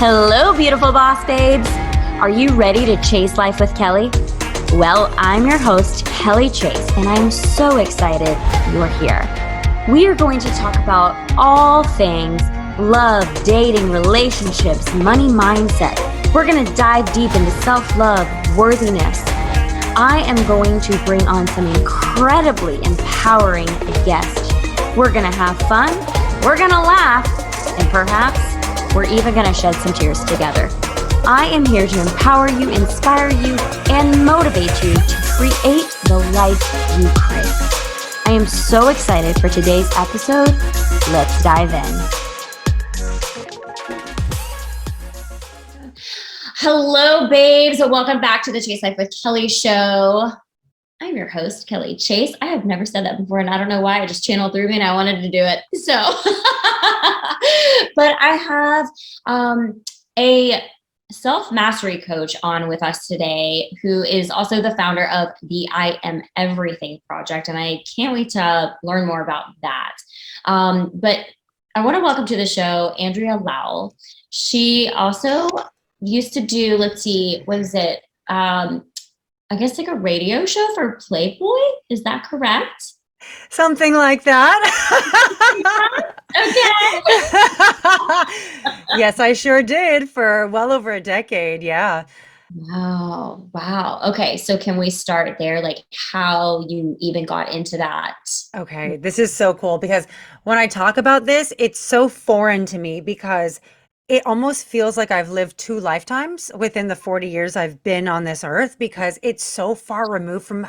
Hello, beautiful boss babes. Are you ready to chase life with Kelly? Well, I'm your host, Kelly Chase, and I'm so excited you're here. We are going to talk about all things love, dating, relationships, money mindset. We're going to dive deep into self-love, worthiness. I am going to bring on some incredibly empowering guests. We're going to have fun, we're going to laugh, and perhaps we're even going to shed some tears together. I am here to empower you, inspire you, and motivate you to create the life you crave. I am so excited for today's episode. Let's dive in. Hello, babes. Welcome back to the Chase Life with Kelly show. I'm your host, Kelly Chase. I have never said that before, and I don't know why. I just channeled through me, and I wanted to do it. So, but I have a self-mastery coach on with us today who is also the founder of the I Am Everything project, and I can't wait to learn more about that. But I want to welcome to the show Andrea Lowell. She also used to do, let's see, what is it? I guess like a radio show for Playboy. Is that correct? Something like that. Okay. Yes, I sure did for well over a decade. Yeah. Wow. Wow. Okay. So can we start there? Like how you even got into that? Okay. This is so cool because when I talk about this, it's so foreign to me because it almost feels like I've lived two lifetimes within the 40 years I've been on this earth because it's so far removed from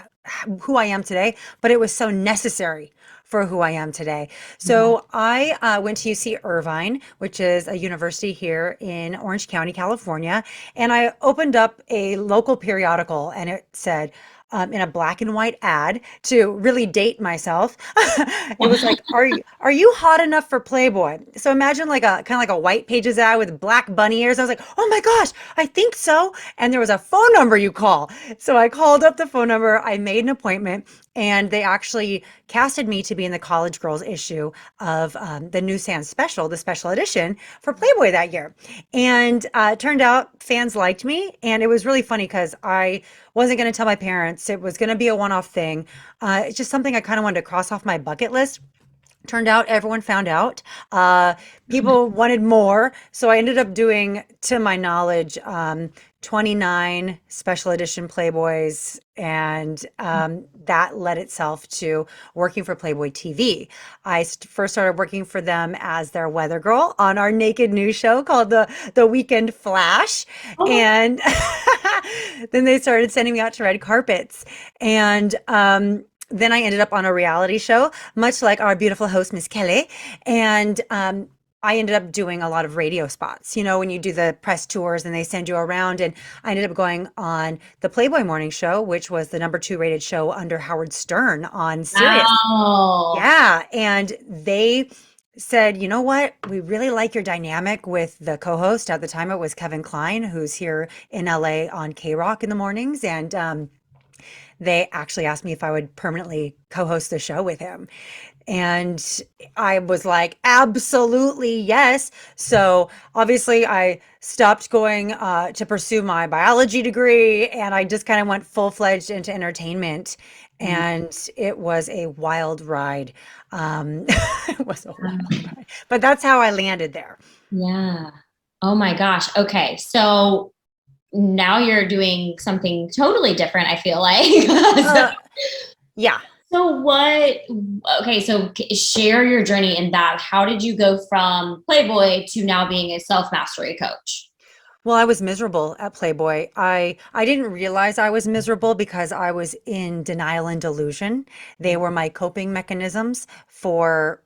who I am today, but it was so necessary for who I am today. So I went to UC Irvine, which is a university here in Orange County, California, and I opened up a local periodical and it said, in a black and white ad to really date myself. It was like, are you hot enough for Playboy? So imagine like a kind of like a white pages ad with black bunny ears. I was like, oh my gosh, I think so. And there was a phone number you call. So I called up the phone number, I made an appointment, and they actually casted me to be in the college girls issue of the New Sans special, the special edition for Playboy that year. And it turned out fans liked me. And it was really funny because I wasn't going to tell my parents. It was going to be a one-off thing. It's just something I kind of wanted to cross off my bucket list. Turned out everyone found out. People wanted more. So I ended up doing, to my knowledge, 29 special edition Playboys. And that led itself to working for Playboy TV. I first started working for them as their weather girl on our naked news show called the Weekend Flash. And then they started sending me out to red carpets. And then I ended up on a reality show, much like our beautiful host, Miss Kelly. And I ended up doing a lot of radio spots, you know, when you do the press tours and they send you around. And I ended up going on the Playboy Morning Show, which was the #2 rated show under Howard Stern on Sirius. Wow. Yeah. And they said, you know what? We really like your dynamic with the co-host. At the time, it was Kevin Kline, who's here in LA on K-Rock in the mornings. And they actually asked me if I would permanently co-host the show with him. And I was like, absolutely yes. So obviously I stopped going to pursue my biology degree and I just kind of went full-fledged into entertainment. And it was a wild ride. It was a wild ride. But that's how I landed there. Yeah. Oh my gosh. Okay. So now you're doing something totally different, I feel like. Yeah. So share your journey in that. How did you go from Playboy to now being a self-mastery coach? Well, I was miserable at Playboy. I didn't realize I was miserable because I was in denial and delusion. They were my coping mechanisms for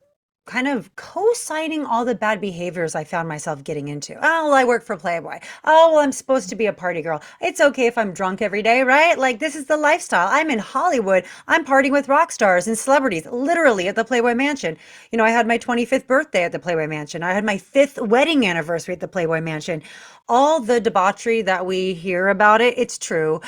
kind of co-signing all the bad behaviors I found myself getting into. Oh, well, I work for Playboy. Oh, well, I'm supposed to be a party girl. It's okay if I'm drunk every day, right? Like, this is the lifestyle. I'm in Hollywood. I'm partying with rock stars and celebrities, literally at the Playboy Mansion. You know, I had my 25th birthday at the Playboy Mansion. I had my 5th wedding anniversary at the Playboy Mansion. All the debauchery that we hear about it, it's true.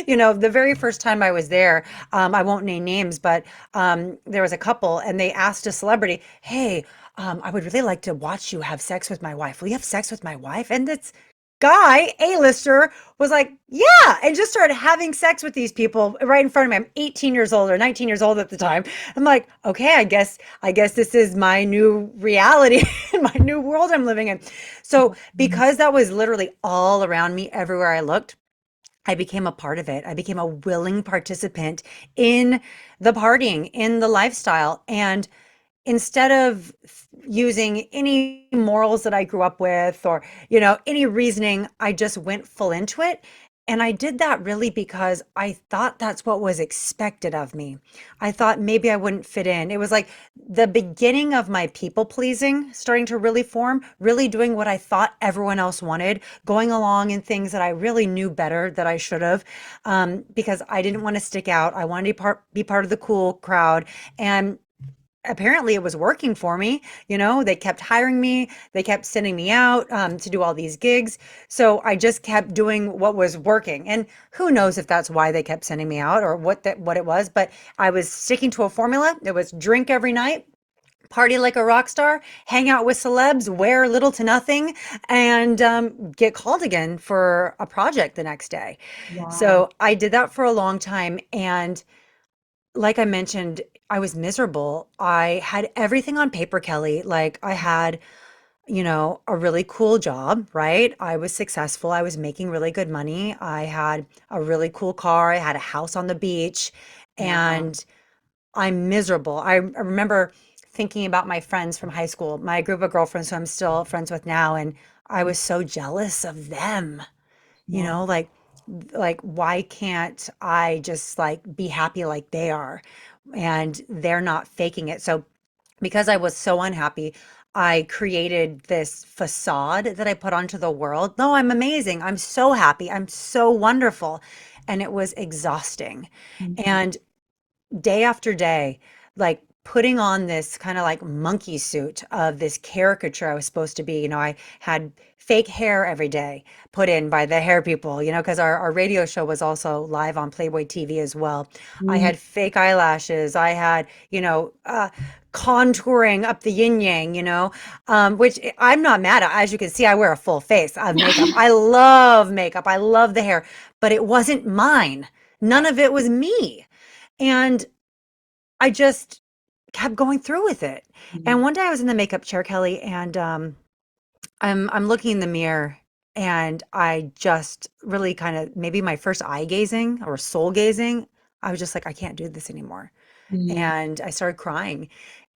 You know, the very first time I was there, I won't name names, but there was a couple and they asked a celebrity, hey, I would really like to watch you have sex with my wife. Will you have sex with my wife? And this guy, A-lister, was like, yeah, and just started having sex with these people right in front of me. I'm 18 years old or 19 years old at the time. I'm like, okay, I guess this is my new reality, my new world I'm living in. So because that was literally all around me everywhere I looked, I became a part of it. I became a willing participant in the partying, in the lifestyle. And instead of using any morals that I grew up with or, any reasoning, I just went full into it. And I did that really because I thought that's what was expected of me. I thought maybe I wouldn't fit in. It was like the beginning of my people pleasing starting to really form, really doing what I thought everyone else wanted, going along in things that I really knew better that I should have, because I didn't want to stick out. I wanted to be part of the cool crowd. And apparently it was working for me. They kept hiring me, they kept sending me out to do all these gigs. So I just kept doing what was working. And who knows if that's why they kept sending me out or what it was, but I was sticking to a formula. It was drink every night, party like a rock star, hang out with celebs, wear little to nothing, and get called again for a project the next day. Wow. So I did that for a long time. And like I mentioned, I was miserable. I had everything on paper, Kelly. Like I had, a really cool job, right? I was successful. I was making really good money. I had a really cool car. I had a house on the beach, Wow. and I'm miserable. I remember thinking about my friends from high school, my group of girlfriends who I'm still friends with now, and I was so jealous of them. You Yeah. know, like why can't I just like be happy like they are? And they're not faking it. So because I was so unhappy, I created this facade that I put onto the world. No, I'm amazing. I'm so happy. I'm so wonderful. And it was exhausting. Mhm. And day after day, like putting on this kind of like monkey suit of this caricature I was supposed to be. I had fake hair every day put in by the hair people, because our radio show was also live on Playboy TV as well. I Mhm. had fake eyelashes. I had, contouring up the yin yang, which I'm not mad at. As you can see, I wear a full face of makeup. I love makeup. I love the hair, but it wasn't mine. None of it was me. And I just kept going through with it. And Mhm. one day I was in the makeup chair, Kelly, and I'm looking in the mirror, and I just really kind of maybe my first eye gazing or soul gazing. I was just like, I can't do this anymore. Mhm. And I started crying,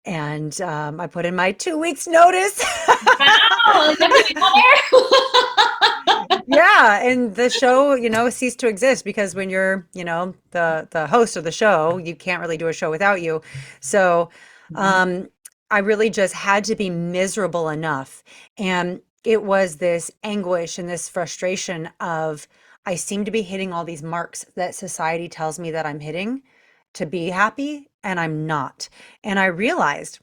and I put in my 2 weeks notice. Wow, you have to go there. Yeah, and the show, ceased to exist because when you're, the host of the show, you can't really do a show without you. So, Mhm. um, I really just had to be miserable enough. And it was this anguish and this frustration of I seem to be hitting all these marks that society tells me that I'm hitting to be happy, and I'm not. And I realized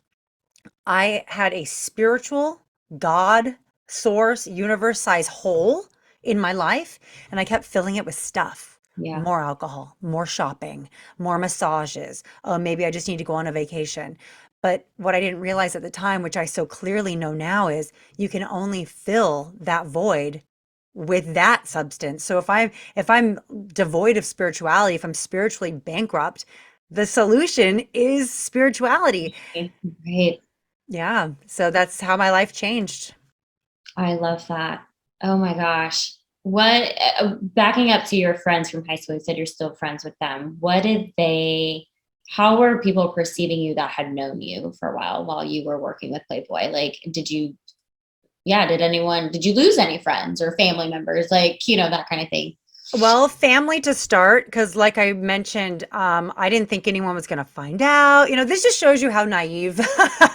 I had a spiritual God source, universe size hole in my life, and I kept filling it with stuff. Yeah. More alcohol, more shopping, more massages. Oh, maybe I just need to go on a vacation. But what I didn't realize at the time, which I so clearly know now, is you can only fill that void with that substance. So if I'm devoid of spirituality, if I'm spiritually bankrupt, the solution is spirituality. Right. Yeah, so that's how my life changed. I love that. Oh my gosh. What, backing up to your friends from high school, you said you're still friends with them. How were people perceiving you that had known you for a while you were working with Playboy? Like, did you lose any friends or family members? Like, that kind of thing. Well, family to start, because like I mentioned, I didn't think anyone was going to find out. This just shows you how naive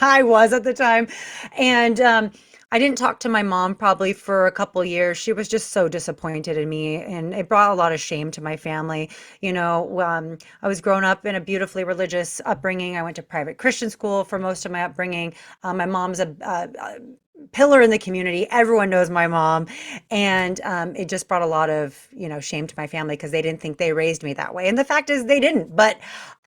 I was at the time. And I didn't talk to my mom probably for a couple years. She was just so disappointed in me, and it brought a lot of shame to my family. I was grown up in a beautifully religious upbringing. I went to private Christian school for most of my upbringing. My mom's a pillar in the community. Everyone knows my mom. And it just brought a lot of, shame to my family because they didn't think they raised me that way. And the fact is they didn't. But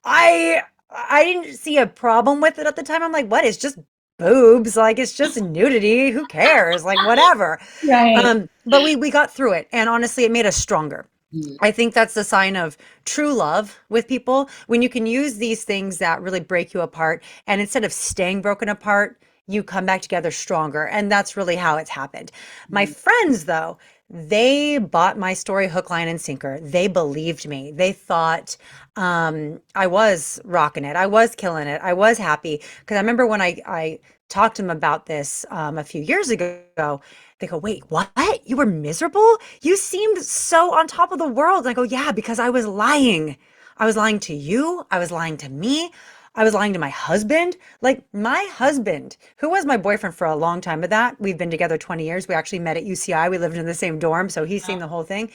I I didn't see a problem with it at the time. I'm like, what? It's just boobs. Like it's just nudity. Who cares? Like whatever. Right. But we got through it, and honestly, it made us stronger. Mm. I think that's the sign of true love with people when you can use these things that really break you apart, and instead of staying broken apart, you come back together stronger. And that's really how it's happened. My friends, though, they bought my story hook, line, and sinker. They believed me. They thought I was rocking it. I was killing it. I was happy. Because I remember when I talked to them about this a few years ago, they go, wait, what? You were miserable? You seemed so on top of the world. And I go, yeah, because I was lying. I was lying to you. I was lying to me. I was lying to my husband. Like my husband, who was my boyfriend for a long time, but that we've been together 20 years. We actually met at UCI. We lived in the same dorm. So he's seen the whole thing.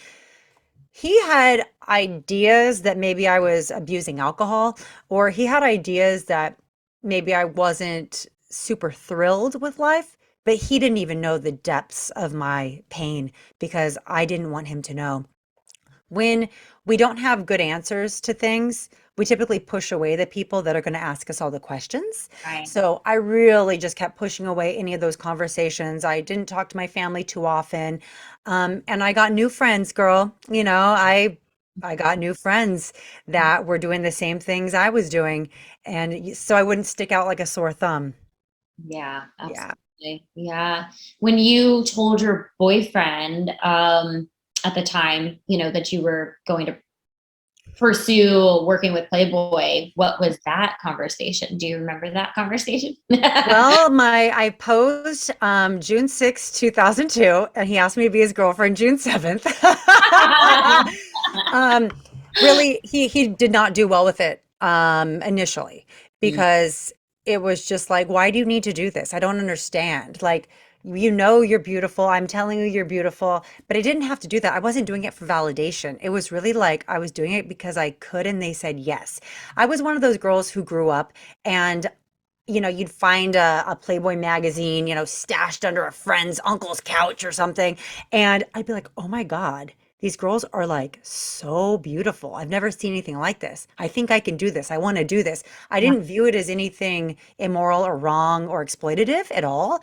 He had ideas that maybe I was abusing alcohol, or he had ideas that maybe I wasn't super thrilled with life, but he didn't even know the depths of my pain because I didn't want him to know. When we don't have good answers to things, we typically push away the people that are going to ask us all the questions. Right. So I really just kept pushing away any of those conversations. I didn't talk to my family too often. And I got new friends, girl. I got new friends that were doing the same things I was doing. And so I wouldn't stick out like a sore thumb. Yeah, Yeah. absolutely. Yeah. When you told your boyfriend at the time, that you were going to pursue working with Playboy, what was that conversation? Do you remember that conversation? Well, I posed June 6, 2002, and he asked me to be his girlfriend June 7th. um, really, he did not do well with it initially Mm. because it was just like, why do you need to do this? I don't understand. Like, you know, you're beautiful. I'm telling you, you're beautiful. But I didn't have to do that. I wasn't doing it for validation. It was really like I was doing it because I could, and they said yes. I was one of those girls who grew up and you'd find a Playboy magazine, stashed under a friend's uncle's couch or something. And I'd be like, oh my God, these girls are like so beautiful. I've never seen anything like this. I think I can do this. I want to do this. I Yeah. didn't view it as anything immoral or wrong or exploitative at all.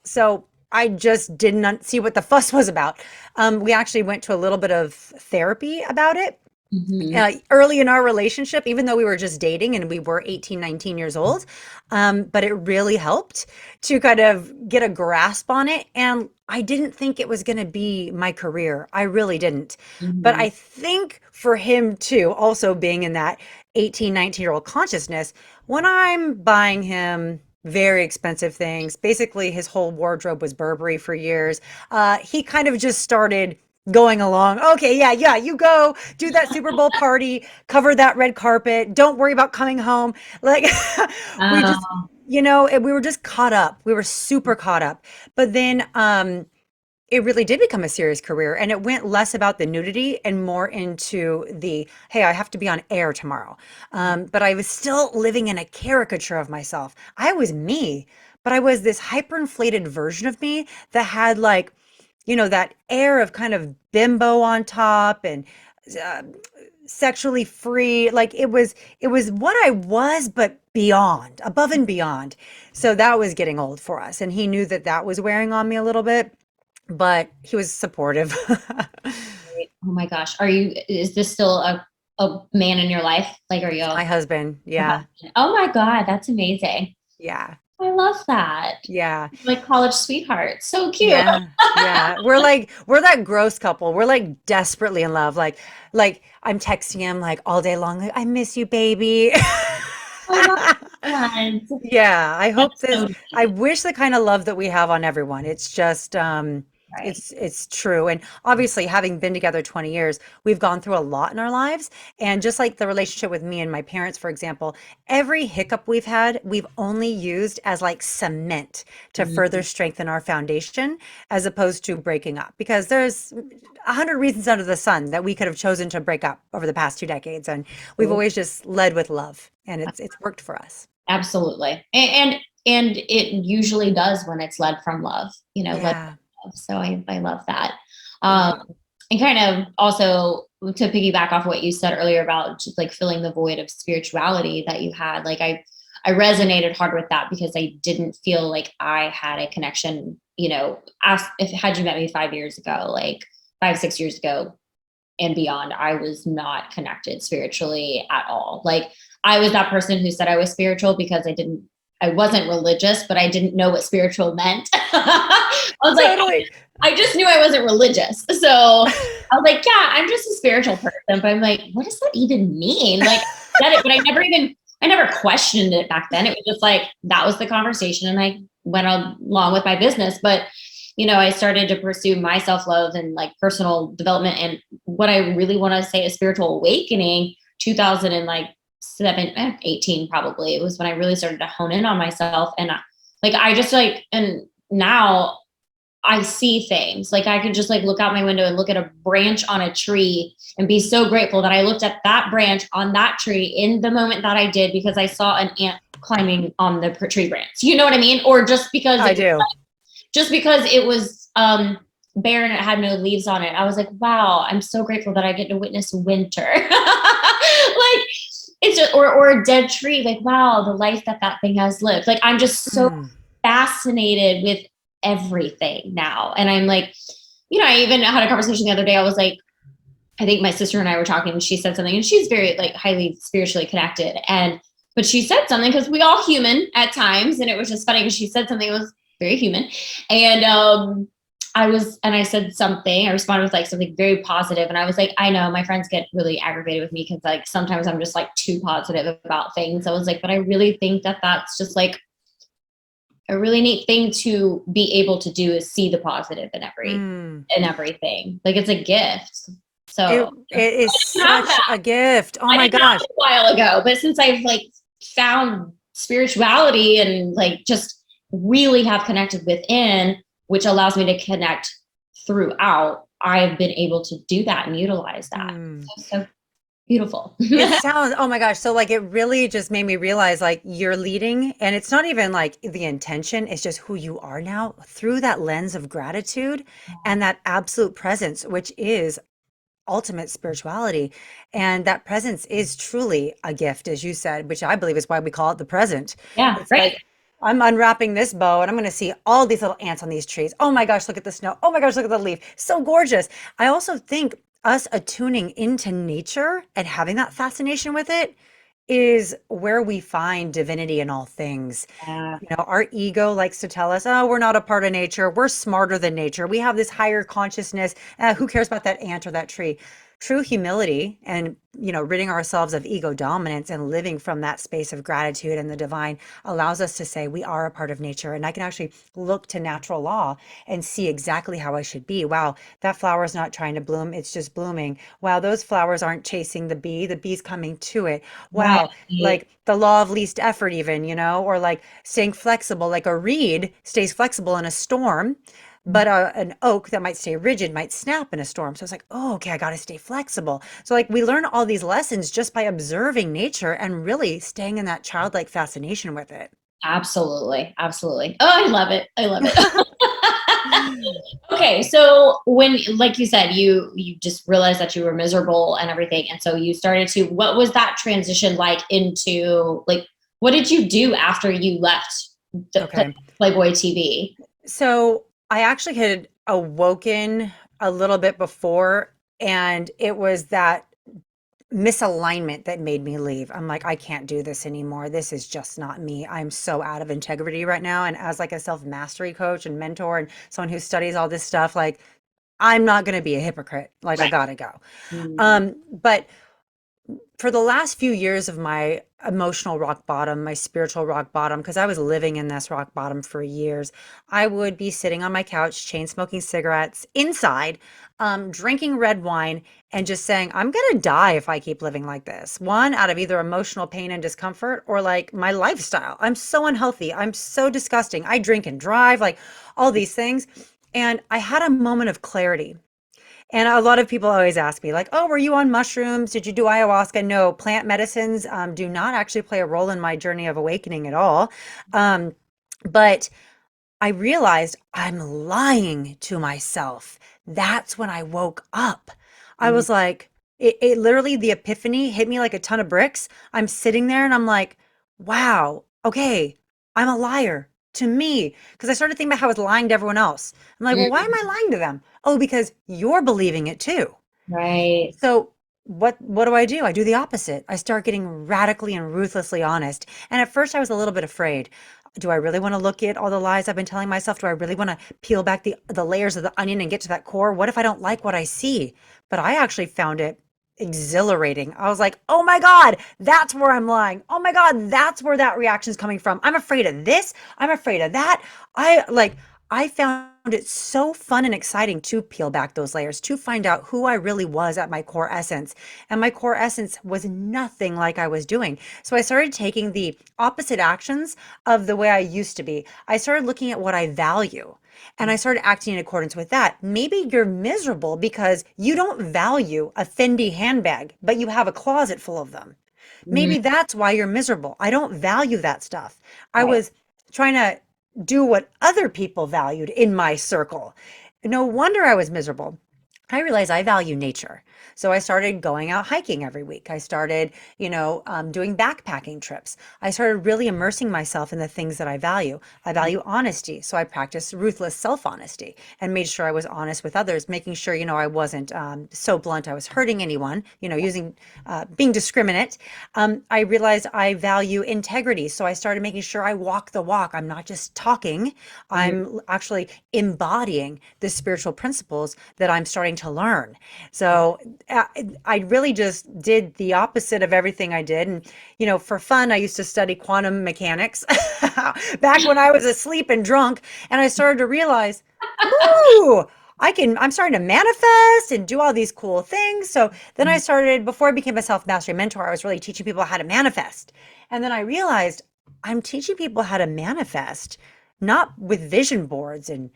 So I just did not see what the fuss was about. We actually went to a little bit of therapy about it Mhm. early in our relationship, even though we were just dating and we were 18, 19 years old. But it really helped to kind of get a grasp on it. And I didn't think it was going to be my career. I really didn't. But Mhm. I think for him too, also being in that 18, 19-year-old consciousness, when I'm buying him very expensive things, basically his whole wardrobe was Burberry for years. He kind of just started going along. Okay, yeah, yeah, you go do that Super Bowl party, cover that red carpet. Don't worry about coming home. Like we just, Oh, we were just caught up. We were super caught up. But then it really did become a serious career and it went less about the nudity and more into the, hey, I have to be on air tomorrow. But I was still living in a caricature of myself. I was me, but I was this hyperinflated version of me that had like, that air of kind of bimbo on top and uh, sexually free. Like it was what I was, but beyond, above and beyond. So that was getting old for us. And he knew that that was wearing on me a little bit, but he was supportive. great. Oh my gosh. Is this still a man in your life? Like, are you My a husband. Yeah. husband? Oh my God, that's amazing. Yeah. I love that. Yeah. Like college sweetheart. So cute. Yeah. Yeah. We're that gross couple. We're like desperately in love. Like I'm texting him like all day long, like, I miss you, baby. I love that. Yeah, That's so I nice. wish the kind of love that we have on everyone. It's just Right. it's true. And obviously having been together 20 years, we've gone through a lot in our lives. And just like the relationship with me and my parents, for example, every hiccup we've had, we've only used as like cement to Mhm. further strengthen our foundation as opposed to breaking up. Because there's 100 reasons under the sun that we could have chosen to break up over the past 2 decades. And we've always just led with love. And it's worked for us. Absolutely. And it usually does when it's led from love, led Yeah. from love. So I love that. Um, Yeah. and kind of also to piggyback off what you said earlier about just like filling the void of spirituality that you had, like I resonated hard with that because I didn't feel like I had a connection, as if had you met me 5 years ago, like 5, 6 years ago and beyond, I was not connected spiritually at all. Like I was that person who said I was spiritual because I wasn't religious, but I didn't know what spiritual meant. I was like, Totally. I just knew I wasn't religious. So I was like, yeah, I'm just a spiritual person. But I'm like, what does that even mean? Like, I said it, but I never questioned it back then. It was just like, that was the conversation. And I went along with my business. But, I started to pursue my self-love and like personal development. And what I really want to say is spiritual awakening, 2018 probably. It was when I really started to hone in on myself. And I just like, and now I see things like I could just like look out my window and look at a branch on a tree and be so grateful that I looked at that branch on that tree in the moment that I did because I saw an ant climbing on the tree branch. You know what I mean? Or I do. just because it was bare and it had no leaves on it. I was like, wow, I'm so grateful that I get to witness winter. Like it's just, or a dead tree. Like, wow, the life that thing has lived. Like, I'm just so fascinated with everything now. And I'm like, I even had a conversation the other day. I was like, I think my sister and I were talking and she said something and she's very like highly spiritually connected. But she said something because we all human at times. And it was just funny because she said something that was very human. And I said something, I responded with like something very positive. And I was like, I know my friends get really aggravated with me because like sometimes I'm just like too positive about things. I was like, but I really think that that's just like a really neat thing to be able to do is see the positive in everything. Like it's a gift. So It is have such that. a gift. Oh I my didn't have gosh. it a while ago, but since I've like found spirituality and like just really have connected within, which allows me to connect throughout, I've been able to do that and utilize that. So beautiful. It sounds, oh my gosh. So like it really just made me realize like you're leading and it's not even like the intention, it's just who you are now through that lens of gratitude and that absolute presence, which is ultimate spirituality. And that presence is truly a gift, as you said, which I believe is why we call it the present. Yeah, It's right. like I'm unwrapping this bow and I'm going to see all these little ants on these trees. Oh my gosh, look at the snow. Oh my gosh, look at the leaf. So gorgeous. I also think us attuning into nature and having that fascination with it is where we find divinity in all things. Yeah. Our ego likes to tell us, oh, we're not a part of nature. We're smarter than nature. We have this higher consciousness. Who cares about that ant or that tree? True humility and, ridding ourselves of ego dominance and living from that space of gratitude and the divine allows us to say we are a part of nature. And I can actually look to natural law and see exactly how I should be. Wow, that flower is not trying to bloom. It's just blooming. Wow, those flowers aren't chasing the bee. The bee's coming to it. Right. Wow, like the law of least effort even, or like staying flexible, like a reed stays flexible in a storm, but an oak that might stay rigid might snap in a storm. So it's like, oh, okay, I got to stay flexible. So like we learn all these lessons just by observing nature and really staying in that childlike fascination with it. Absolutely. Absolutely. Oh, I love it. I love it. Okay, so when, like you said, you just realized that you were miserable and everything, and so you started to. What was that transition like into like? What did you do after you left Okay. Playboy TV? So I actually had awoken a little bit before, and it was that misalignment that made me leave. I'm like, I can't do this anymore. This is just not me. I'm so out of integrity right now. And as like a self-mastery coach and mentor and someone who studies all this stuff, like I'm not going to be a hypocrite. Like I Right. gotta go. Mhm. But for the last few years of my emotional rock bottom, my spiritual rock bottom, because I was living in this rock bottom for years, I would be sitting on my couch, chain smoking cigarettes inside, drinking red wine, and just saying, I'm going to die if I keep living like this. One, out of either emotional pain and discomfort or like my lifestyle. I'm so unhealthy. I'm so disgusting. I drink and drive, like all these things. And I had a moment of clarity. And a lot of people always ask me, like, oh, were you on mushrooms? Did you do ayahuasca? No, plant medicines do not actually play a role in my journey of awakening at all. Um, but I realized I'm lying to myself. That's when I woke up. I was like, it literally, the epiphany hit me like a ton of bricks. I'm sitting there and I'm like, wow, okay, I'm a liar to me. Because I started thinking about how I was lying to everyone else. I'm like, well, why am Mm, I lying to them? Oh, because you're believing it too. right. So what do? I do the opposite. I start getting radically and ruthlessly honest. And at first I was a little bit afraid. Do I really want to look at all the lies I've been telling myself? Do I really want to peel back the layers of the onion and get to that core? What if I don't like what I see? But I actually found it exhilarating. I was like, "Oh my God, that's where I'm lying. Oh my God, that's where that reaction's coming from. I'm afraid of this. I'm afraid of that." I found it so fun and exciting to peel back those layers, to find out who I really was at my core essence. And my core essence was nothing like I was doing. So I started taking the opposite actions of the way I used to be. I started looking at what I value. And I started acting in accordance with that. Maybe you're miserable because you don't value a Fendi handbag, but you have a closet full of them. Mm, Maybe that's why you're miserable. I don't value that stuff. I right. was trying to do what other people valued in my circle. No wonder I was miserable. I realized I value nature. So I started going out hiking every week. I started, doing backpacking trips. I started really immersing myself in the things that I value. I value honesty. So I practiced ruthless self honesty and made sure I was honest with others, making sure, I wasn't so blunt I was hurting anyone, being discriminate. I realized I value integrity. So I started making sure I walk the walk. I'm not just talking, Mm, I'm actually embodying the spiritual principles that I'm starting to learn. So uh, I really just did the opposite of everything I did. And, for fun, I used to study quantum mechanics back when I was asleep and drunk. And I started to realize, ooh, I'm starting to manifest and do all these cool things. So then I started, before I became a self mastery mentor, I was really teaching people how to manifest. And then I realized I'm teaching people how to manifest, not with vision boards and,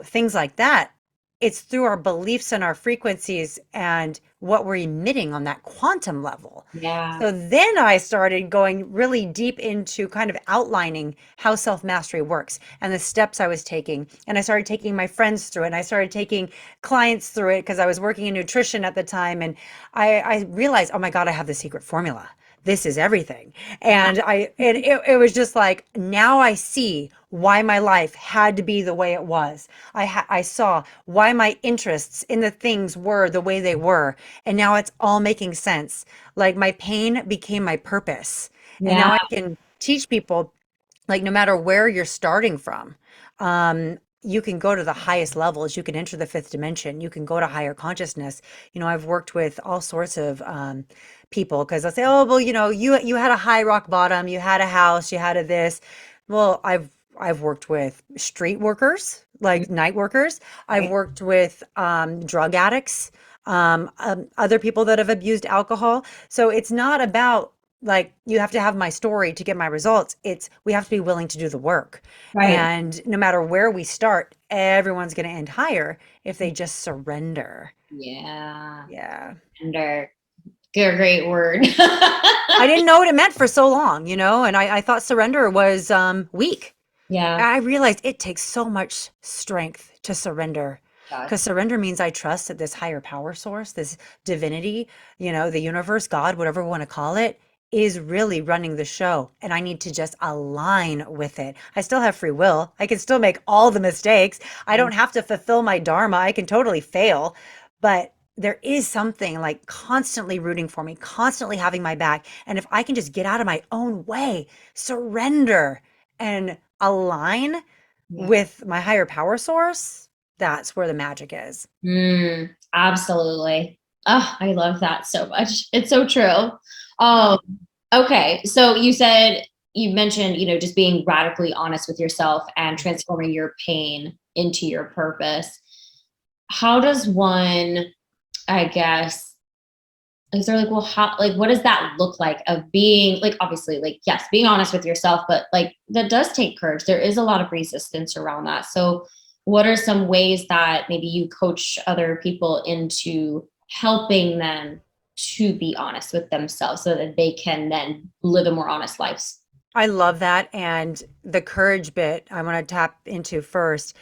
things like that. It's through our beliefs and our frequencies and what we're emitting on that quantum level. yeah. So then I started going really deep into kind of outlining how self mastery works and the steps I was taking. And I started taking my friends through it. And I started taking clients through it because I was working in nutrition at the time. And I realized, oh my God, I have the secret formula. This is everything. And it was just like, now I see why my life had to be the way it was. I saw why my interests in the things were the way they were. And now it's all making sense. Like my pain became my purpose. And Yeah. now I can teach people, like, no matter where you're starting from, you can go to the highest levels. You can enter the fifth dimension. You can go to higher consciousness. I've worked with all sorts of people because they'll say, "Oh, well, you had a high rock bottom. You had a house. You had a this." Well, I've worked with street workers, Mm, like night workers. I've right. worked with drug addicts, other people that have abused alcohol. So it's not about, like, you have to have my story to get my results. It's we have to be willing to do the work. Right. And no matter where we start, everyone's going to end higher if they just surrender. Yeah. Yeah. Under. Great word. I didn't know what it meant for so long, and I thought surrender was weak. Yeah. I realized it takes so much strength to surrender, Gosh. because surrender means I trust that this higher power source, this divinity, the universe, God, whatever we want to call it, is really running the show. And I need to just align with it. I still have free will. I can still make all the mistakes. I Mm, don't have to fulfill my dharma. I can totally fail. But there is something like constantly rooting for me, constantly having my back. And if I can just get out of my own way, surrender, and align yeah. with my higher power source, that's where the magic is. Absolutely. Oh, I love that so much. It's so true. Um, okay. So you mentioned, just being radically honest with yourself and transforming your pain into your purpose. How does one, I guess, is there like, well, how, like, what does that look like of being like, obviously, like, yes, being honest with yourself, but like, that does take courage. There is a lot of resistance around that. So, what are some ways that maybe you coach other people into helping them to be honest with themselves so that they can then live a more honest life? I love that. And the courage bit I want to tap into first.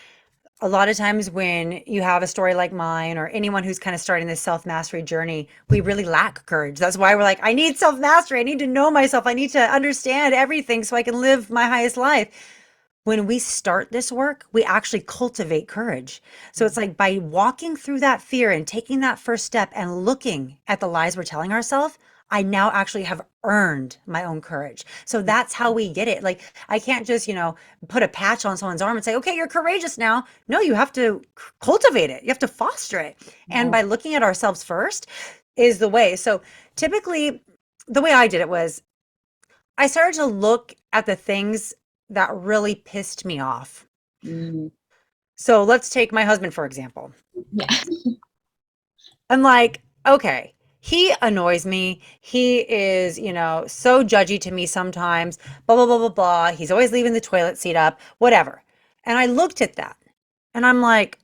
a lot of times when you have a story like mine or anyone who's kind of starting this self-mastery journey, we really lack courage. That's why we're like, I need self-mastery. I need to know myself. I need to understand everything so I can live my highest life. When we start this work, we actually cultivate courage. So it's like by walking through that fear and taking that first step and looking at the lies we're telling ourselves, I now actually have earned my own courage. So that's how we get it. Like, I can't just, put a patch on someone's arm and say, okay, you're courageous now. No, you have to cultivate it. You have to foster it. And by looking at ourselves first is the way. So typically, the way I did it was I started to look at the things that really pissed me off. Mm. So let's take my husband, for example. Yeah. I'm like, okay, he annoys me. He is, so judgy to me sometimes, blah, blah, blah, blah, blah. He's always leaving the toilet seat up, whatever. And I looked at that and I'm like,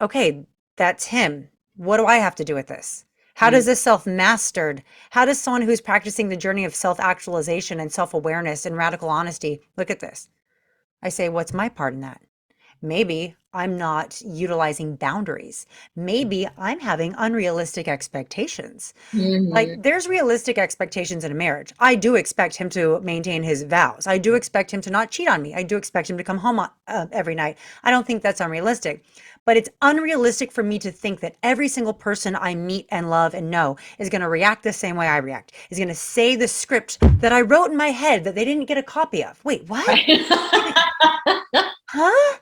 okay, that's him. What do I have to do with this? How does this self-mastered, how does someone who's practicing the journey of self-actualization and self-awareness and radical honesty look at this? I say, what's my part in that? Maybe I'm not utilizing boundaries. Maybe I'm having unrealistic expectations. Like, Mhm. there's realistic expectations in a marriage. I do expect him to maintain his vows. I do expect him to not cheat on me. I do expect him to come home every night. I don't think that's unrealistic. But it's unrealistic for me to think that every single person I meet and love and know is going to react the same way I react, is going to say the script that I wrote in my head that they didn't get a copy of. Wait, what? Huh?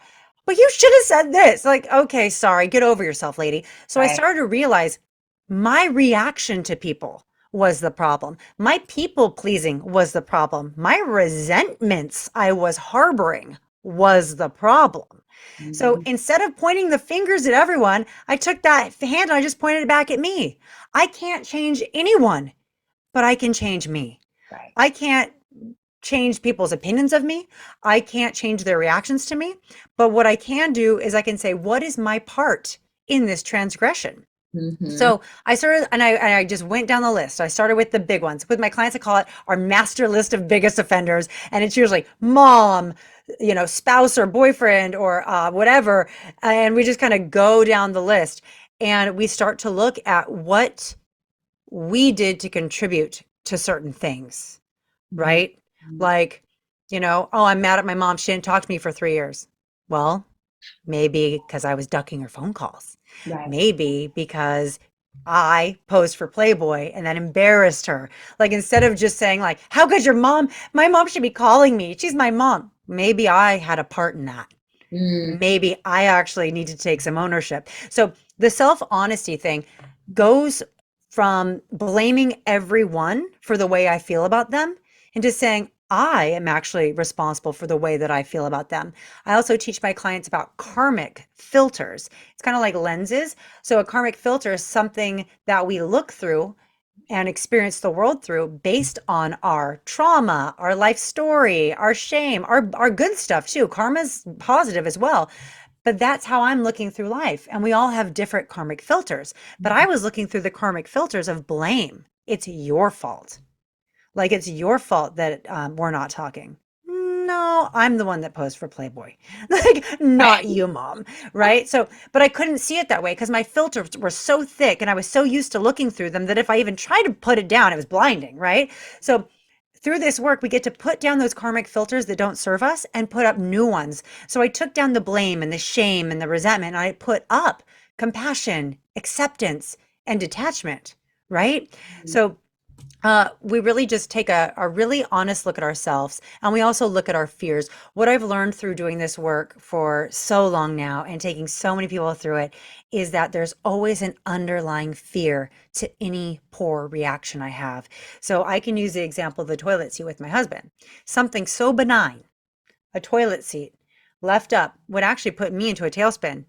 But you should have said this. Like, okay, sorry, get over yourself, lady. So I Right. started to realize my reaction to people was the problem. My people pleasing was the problem. My resentments I was harboring was the problem. So Mhm. instead of pointing the fingers at everyone, I took that hand and I just pointed it back at me. I can't change anyone, but I can change me. Right. I can't change people's opinions of me. I can't change their reactions to me. But what I can do is I can say, what is my part in this transgression? Mhm. So I started, and I just went down the list. I started with the big ones. With my clients, I call it our master list of biggest offenders. And it's usually mom, spouse or boyfriend or whatever. And we just kind of go down the list and we start to look at what we did to contribute to certain things, Mhm. right? Like, oh, I'm mad at my mom. She didn't talk to me for 3 years. Well, maybe because I was ducking her phone calls. Right. Maybe because I posed for Playboy and that embarrassed her. Like, instead of just saying, like, how could my mom should be calling me. She's my mom. Maybe I had a part in that. Mm. Maybe I actually need to take some ownership. So the self-honesty thing goes from blaming everyone for the way I feel about them into saying, I am actually responsible for the way that I feel about them. I also teach my clients about karmic filters. It's kind of like lenses. So a karmic filter is something that we look through and experience the world through based on our trauma, our life story, our shame, our good stuff too. Karma's positive as well. But that's how I'm looking through life. And we all have different karmic filters. But I was looking through the karmic filters of blame. It's your fault. Like, it's your fault that we're not talking. No, I'm the one that posed for Playboy. Like, not Right. you, mom. Right. So, but I couldn't see it that way because my filters were so thick and I was so used to looking through them that if I even tried to put it down, it was blinding. Right. So, through this work, we get to put down those karmic filters that don't serve us and put up new ones. So, I took down the blame and the shame and the resentment, and I put up compassion, acceptance, and detachment. Right. So, we really just take a really honest look at ourselves and we also look at our fears. What I've learned through doing this work for so long now and taking so many people through it is that there's always an underlying fear to any poor reaction I have. So I can use the example of the toilet seat with my husband. Something so benign, a toilet seat left up, would actually put me into a tailspin.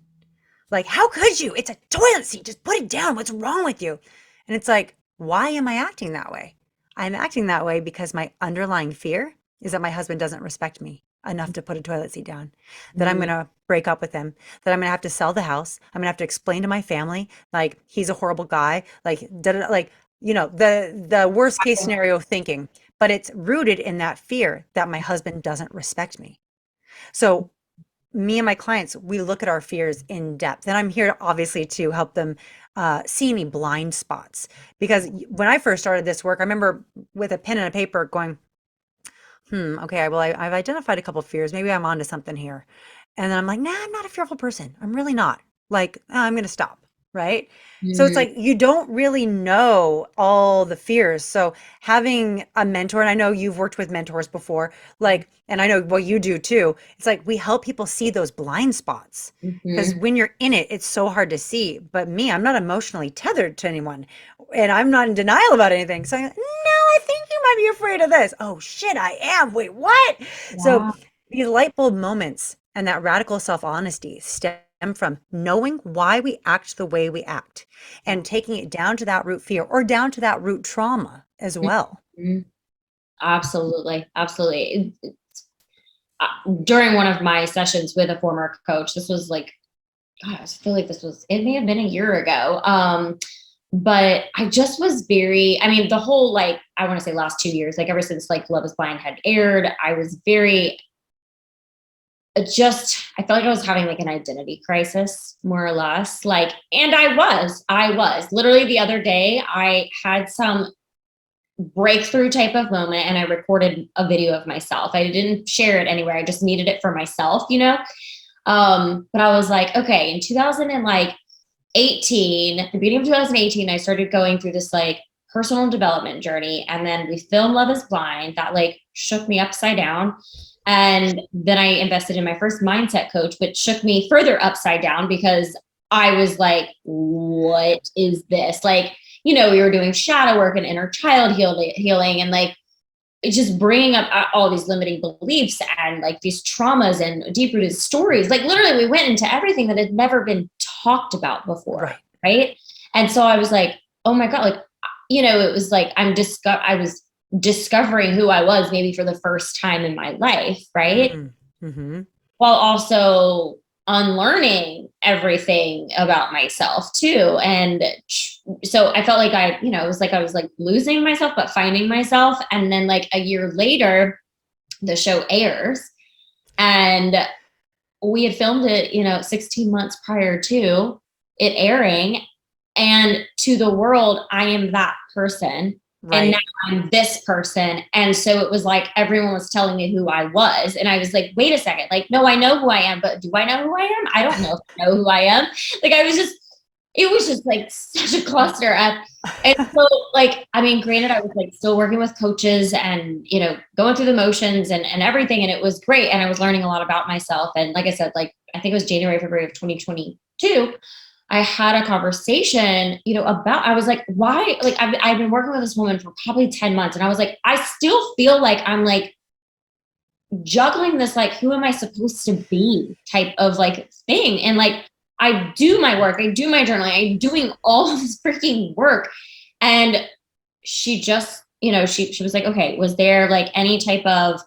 Like, how could you? It's a toilet seat. Just put it down. What's wrong with you? And it's like, why am I acting that way? I'm acting that way because my underlying fear is that my husband doesn't respect me enough to put a toilet seat down, that I'm going Mm. to break up with him, that I'm going to have to sell the house. I'm going to have to explain to my family, like, he's a horrible guy, like, like, the worst case scenario thinking, but it's rooted in that fear that my husband doesn't respect me. So me and my clients, we look at our fears in depth. And I'm here obviously to help them see any blind spots. Because when I first started this work, I remember with a pen and a paper going, okay, well, I've identified a couple fears. Maybe I'm onto something here. And then I'm like, nah, I'm not a fearful person. I'm really not. Like, I'm going to stop. Right. So it's Mm, like you don't really know all the fears. So having a mentor, and I know you've worked with mentors before, like, and I know what you do too. It's like we help people see those blind spots because mhm. when you're in it, it's so hard to see. But me, I'm not emotionally tethered to anyone and I'm not in denial about anything. So I'm like, no, I think you might be afraid of this. Oh shit, I am. Wait, what? So Wow. these light bulb moments and that radical self-honesty stem from knowing why we act the way we act and taking it down to that root fear or down to that root trauma as well. Mhm. Absolutely. Absolutely. During one of my sessions with a former coach, this was like, God, I feel like it may have been a year ago. But I just was very, I mean, the whole, like, I want to say last 2 years, like ever since like Love is Blind had aired, I was very I felt like I was having like an identity crisis, more or less. Like, and I was literally the other day, I had some breakthrough type of moment and I recorded a video of myself. I didn't share it anywhere. I just needed it for myself, you know? But I was like, okay, in 2018, at the beginning of 2018, I started going through this like personal development journey. And then we filmed Love is Blind that like shook me upside down. And then I invested in my first mindset coach, which shook me further upside down because I was like, what is this? Like, we were doing shadow work and inner child healing and like it's just bringing up all these limiting beliefs and like these traumas and deep rooted stories. Like literally we went into everything that had never been talked about before. Right. Right. And so I was like, oh my God, like, it was like I was discovering who I was maybe for the first time in my life. Right. Mm-hmm. While also unlearning everything about myself too. And so I felt like it was like I was like losing myself, but finding myself. And then like a year later, the show airs and we had filmed it, 16 months prior to it airing. And to the world, I am that person. And now Right. I'm this person. And so it was like everyone was telling me who I was. And I was like, wait a second. Like, no, I know who I am, but do I know who I am? I don't know if I know who I am. Like it was just like such a cluster. And so like, I mean, granted, I was like still working with coaches and, going through the motions and everything. And it was great. And I was learning a lot about myself. And like I said, like, I think it was February of 2022. I had a conversation, about, I was like, why, like, I've been working with this woman for probably 10 months. And I was like, I still feel like I'm like juggling this, like, who am I supposed to be type of like thing. And like, I do my work, I do my journaling, I'm doing all this freaking work. And she just, she was like, okay, was there like any type of,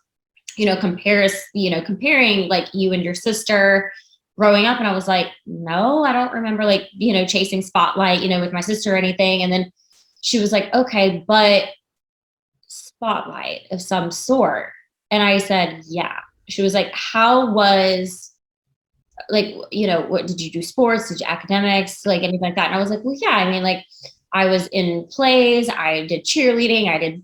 comparing like you and your sister growing up? And I was like, no, I don't remember like, chasing spotlight, with my sister or anything. And then she was like, okay, but spotlight of some sort. And I said, yeah. She was like, how was like, what did you do? Sports? Did you academics? Like anything like that? And I was like, well, yeah, I mean, like I was in plays, I did cheerleading, I did,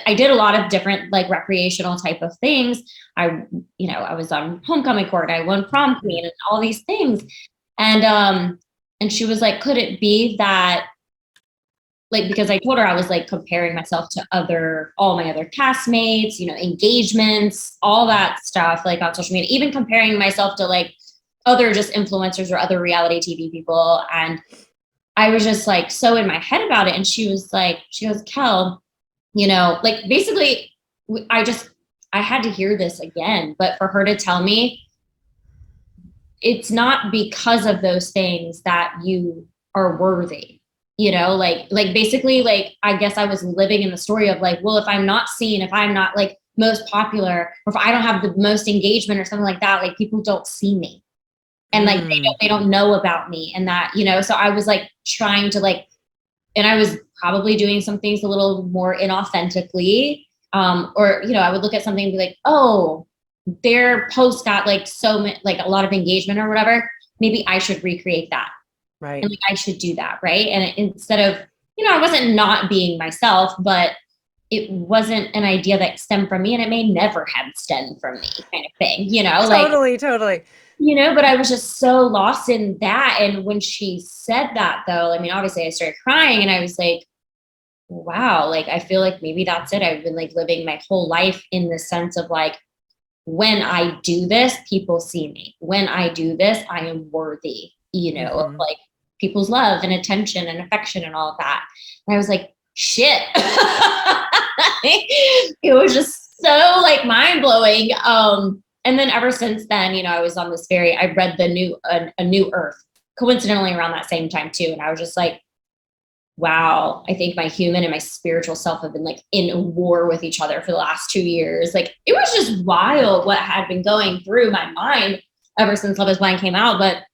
I did a lot of different like recreational type of things. I was on homecoming court, I won prom queen and all these things. And she was like, could it be that like, because I told her I was like comparing myself to all my other castmates, engagements, all that stuff, like on social media, even comparing myself to like other just influencers or other reality TV people. And I was just like so in my head about it. And she goes, Kel, like basically I had to hear this again, but for her to tell me it's not because of those things that you are worthy, like basically like, I guess I was living in the story of like, well, if I'm not seen, if I'm not like most popular, or if I don't have the most engagement or something like that, like people don't see me. And like, they don't know about me and that, so I was like trying to like, and I was probably doing some things a little more inauthentically. Or, I would look at something and be like, oh, their post got like like a lot of engagement or whatever, maybe I should recreate that. Right. And like, I should do that. Right. And instead of, I wasn't not being myself, but it wasn't an idea that stemmed from me, and it may never have stemmed from me, kind of thing, Totally. But I was just so lost in that. And when she said that, though, I mean, obviously I started crying, and I was like, wow, like, I feel like maybe that's it. I've been like living my whole life in the sense of like, when I do this, people see me. When I do this, I am worthy, of like people's love and attention and affection and all of that. And I was like, shit. It was just so like mind blowing. And then ever since then, I was on this I read A New Earth, coincidentally around that same time too. And I was just like, wow, I think my human and my spiritual self have been like in war with each other for the last 2 years. Like, it was just wild what had been going through my mind ever since Love is Blind came out. But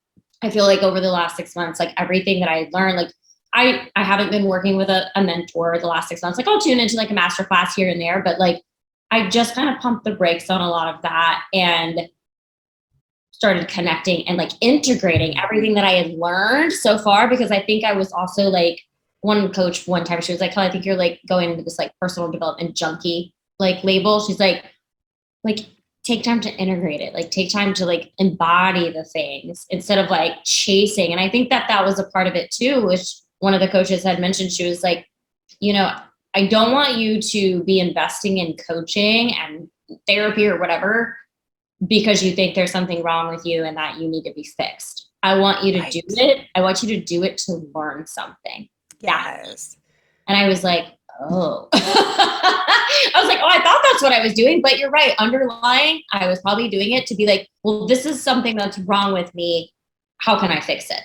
I feel like over the last 6 months, like everything that I learned, like I haven't been working with a mentor the last 6 months. Like, I'll tune into like a master class here and there, but like I just kind of pumped the brakes on a lot of that and started connecting and like integrating everything that I had learned so far. Because I think I was also like, one coach one time, she was like, "Kelly, I think you're like going into this like personal development junkie like label." She's like take time to integrate it, like take time to like embody the things instead of like chasing. And I think that was a part of it too, which one of the coaches had mentioned. She was like, I don't want you to be investing in coaching and therapy or whatever because you think there's something wrong with you and that you need to be fixed. I want you to do it. I want you to do it to learn something. Yes. And I was like, oh. I was like, oh, I thought that's what I was doing. But you're right. Underlying, I was probably doing it to be like, well, this is something that's wrong with me. How can I fix it?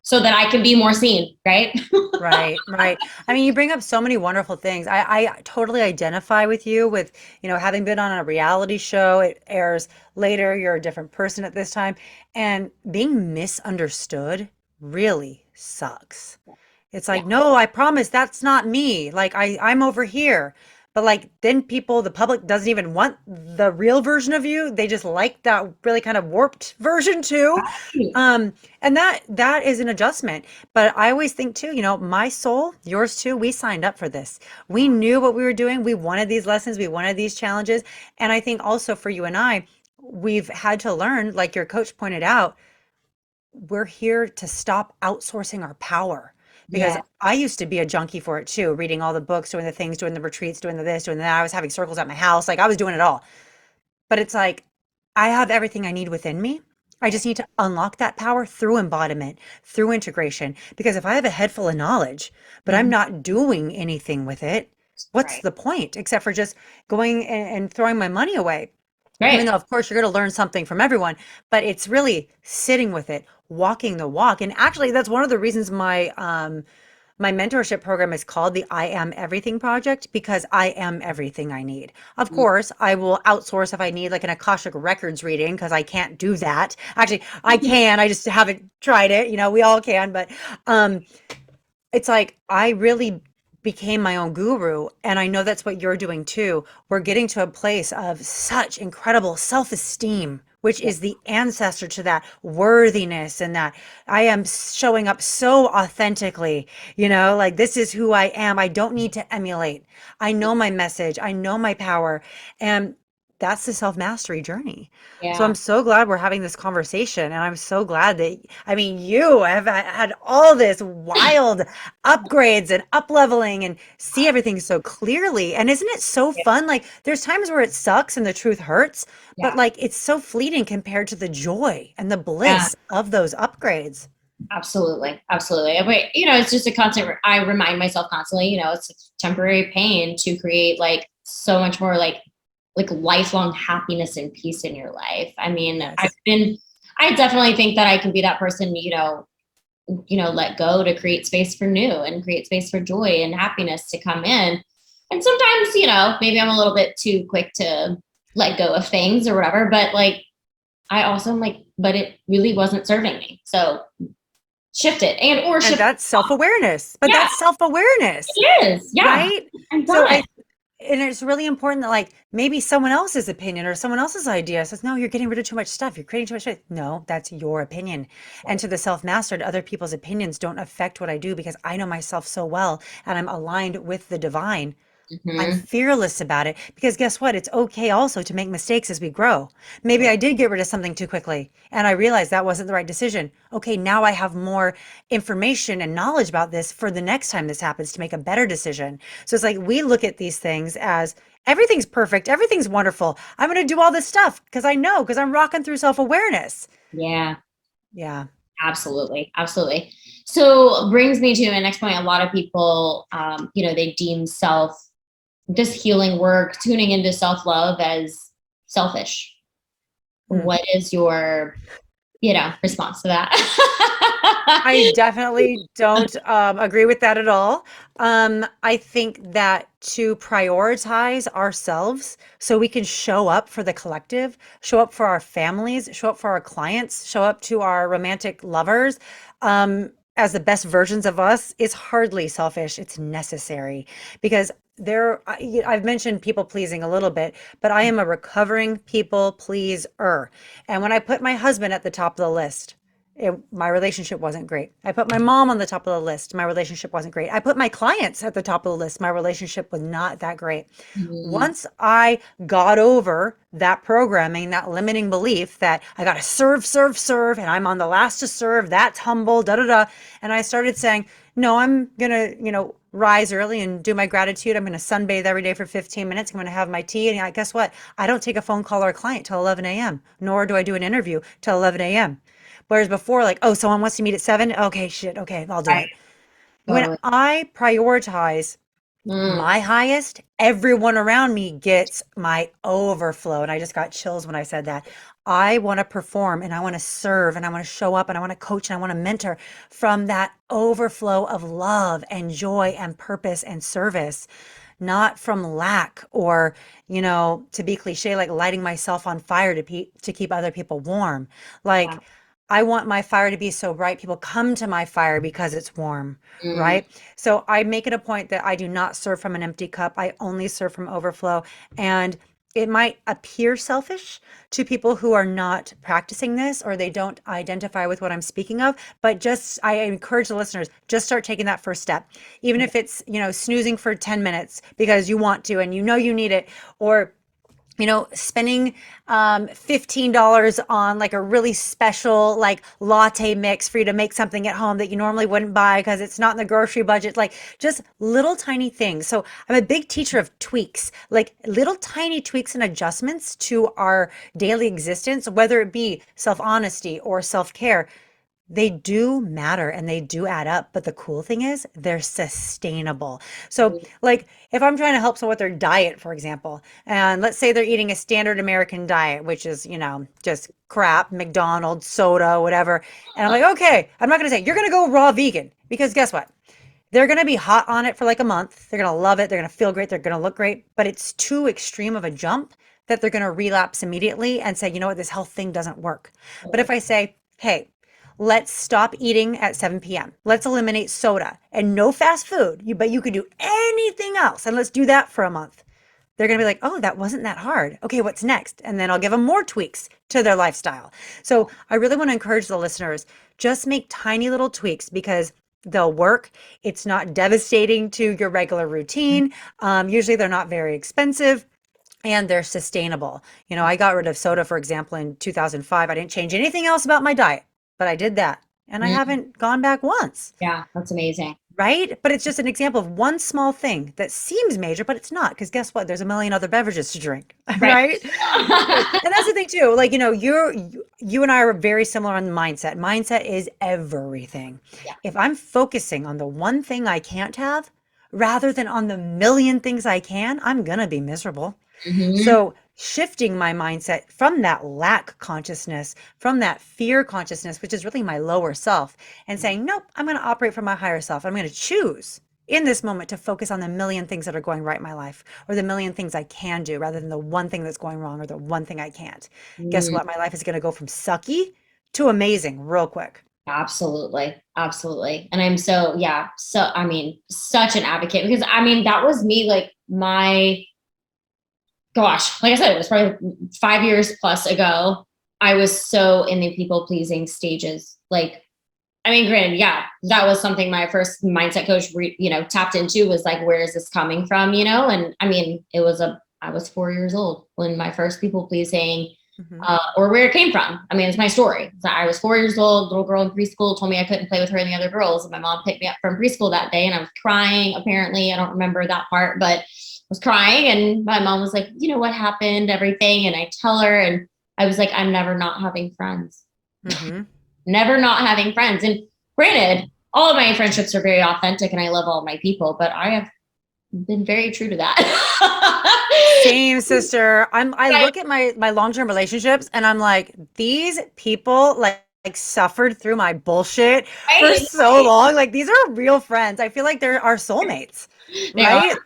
So that I can be more seen, right? Right. I mean, you bring up so many wonderful things. I totally identify with you with, having been on a reality show. It airs later. You're a different person at this time. And being misunderstood really sucks. It's like, no, I promise that's not me. Like I'm over here. But like then the public doesn't even want the real version of you. They just like that really kind of warped version too. And that is an adjustment. But I always think too, my soul, yours too, we signed up for this. We knew what we were doing. We wanted these lessons. We wanted these challenges. And I think also for you and I, we've had to learn, like your coach pointed out, we're here to stop outsourcing our power. Because I used to be a junkie for it too, reading all the books, doing the things, doing the retreats, doing the this, doing that. I was having circles at my house. Like I was doing it all. But it's like, I have everything I need within me. I just need to unlock that power through embodiment, through integration. Because if I have a head full of knowledge, but I'm not doing anything with it, what's the point? Except for just going and throwing my money away. Right. Even though, of course, you're going to learn something from everyone, but it's really sitting with it, walking the walk. And actually, that's one of the reasons my mentorship program is called the I Am Everything Project, because I am everything I need. Of course, I will outsource if I need like an Akashic Records reading, because I can't do that. Actually, I can. I just haven't tried it. We all can. But it's like I really became my own guru. And I know that's what you're doing too. We're getting to a place of such incredible self-esteem, which is the ancestor to that worthiness, and that I am showing up so authentically, like this is who I am. I don't need to emulate. I know my message. I know my power. And that's the self-mastery journey. So I'm so glad we're having this conversation. And I'm so glad that, you have had all this wild upgrades and up leveling and see everything so clearly. And isn't it so fun? Like there's times where it sucks and the truth hurts, but like it's so fleeting compared to the joy and the bliss of those upgrades. Absolutely. But, it's just a constant, I remind myself constantly, it's temporary pain to create like so much more like lifelong happiness and peace in your life. I mean, I definitely think that I can be that person, let go to create space for new and create space for joy and happiness to come in. And sometimes, maybe I'm a little bit too quick to let go of things or whatever, but like, I also am like, but it really wasn't serving me. So shift it and that's self-awareness, but that's self-awareness. It is. Yeah. Right. So And it's really important that like maybe someone else's opinion or someone else's idea says, no, you're getting rid of too much stuff. You're creating too much stuff. No, that's your opinion. And to the self-mastered, other people's opinions don't affect what I do because I know myself so well and I'm aligned with the divine. I'm Hmm. fearless about it because guess what? It's okay also to make mistakes as we grow. Maybe I did get rid of something too quickly and I realized that wasn't the right decision. Okay, now I have more information and knowledge about this for the next time this happens to make a better decision. So it's like we look at these things as everything's perfect, everything's wonderful. I'm going to do all this stuff because I know, because I'm rocking through self-awareness. Yeah, Yeah. absolutely. Absolutely. So brings me to my next point. A lot of people, they deem this healing work, tuning into self-love as selfish. Hmm. What is your, response to that? I definitely don't agree with that at all. I think that to prioritize ourselves so we can show up for the collective, show up for our families, show up for our clients, show up to our romantic lovers as the best versions of us is hardly selfish. It's necessary because I've mentioned people pleasing a little bit, but I am a recovering people pleaser. And when I put my husband at the top of the list, my relationship wasn't great. I put my mom on the top of the list. My relationship wasn't great. I put my clients at the top of the list. My relationship was not that great. Mm, Once I got over that programming, that limiting belief that I got to serve, serve, serve, and I'm on the last to serve, that's humble, da da da. And I started saying, no, I'm going to, rise early and do my gratitude. I'm going to sunbathe every day for 15 minutes. I'm going to have my tea. And guess what? I don't take a phone call or a client till 11 a.m., nor do I do an interview till 11 a.m. Whereas before, like, oh, someone wants to meet at 7. Okay, shit. Okay, I'll do right. it. When Totally. I prioritize Mm, my highest, everyone around me gets my overflow. And I just got chills when I said that. I want to perform and I want to serve and I want to show up and I want to coach and I want to mentor from that overflow of love and joy and purpose and service, not from lack or, to be cliche, like lighting myself on fire to keep other people warm. yeah. Like, I want my fire to be so bright people come to my fire because it's warm, Mm, right? So I make it a point that I do not serve from an empty cup. I only serve from overflow. And it might appear selfish to people who are not practicing this or they don't identify with what I'm speaking of, but just I encourage the listeners, just start taking that first step. Even if it's, snoozing for 10 minutes because you want to and you know you need it, or spending $15 on like a really special like latte mix for you to make something at home that you normally wouldn't buy because it's not in the grocery budget, like just little tiny things. So I'm a big teacher of tweaks, like little tiny tweaks and adjustments to our daily existence, whether it be self-honesty or self-care. They do matter and they do add up, but the cool thing is they're sustainable. So, mm, like, if I'm trying to help someone with their diet, for example, and let's say they're eating a standard American diet, which is, just crap, McDonald's, soda, whatever. And I'm like, okay, I'm not going to say you're going to go raw vegan because guess what? They're going to be hot on it for like a month. They're going to love it. They're going to feel great. They're going to look great, but it's too extreme of a jump that they're going to relapse immediately and say, you know what, this health thing doesn't work. But if I say, hey, let's stop eating at 7 p.m. Let's eliminate soda and no fast food. But you could do anything else. And let's do that for a month. They're going to be like, oh, that wasn't that hard. Okay, what's next? And then I'll give them more tweaks to their lifestyle. So I really want to encourage the listeners, just make tiny little tweaks because they'll work. It's not devastating to your regular routine. Usually they're not very expensive and they're sustainable. I got rid of soda, for example, in 2005. I didn't change anything else about my diet, but I did that. And I mm. haven't gone back once, Yeah, that's amazing. right? But it's just an example of one small thing that seems major, but it's not. Because guess what? There's a million other beverages to drink, Right. right? And that's the thing too. Like, you and I are very similar on mindset. Mindset is everything. Yeah. If I'm focusing on the one thing I can't have rather than on the million things I can, I'm gonna be miserable. Hmm. So shifting my mindset from that lack consciousness, from that fear consciousness, which is really my lower self, and saying, nope, I'm going to operate from my higher self. I'm going to choose in this moment to focus on the million things that are going right in my life or the million things I can do rather than the one thing that's going wrong or the one thing I can't. Guess Mm, what? My life is going to go from sucky to amazing real quick. absolutely. Absolutely. And I'm so, yeah. So, I mean, such an advocate because I mean, that was me, like my gosh, like I said, it was probably 5 years plus ago. I was so in the people pleasing stages. Like, I mean, granted, yeah, that was something my first mindset coach, tapped into, was like, where is this coming from? And I mean, I was 4 years old when my first people pleasing, or where it came from. I mean, it's my story. So I was 4 years old, little girl in preschool told me I couldn't play with her and the other girls. And my mom picked me up from preschool that day and I was crying. Apparently, I don't remember that part, but I was crying. And my mom was like, what happened, everything. And I tell her, and I was like, I'm never not having friends. Never not having friends. And granted, all of my friendships are very authentic and I love all my people, but I have been very true to that. Same, sister. I look at my long-term relationships and I'm like, these people like suffered through my bullshit for so long. Like, these are real friends. I feel like they're our soulmates, right?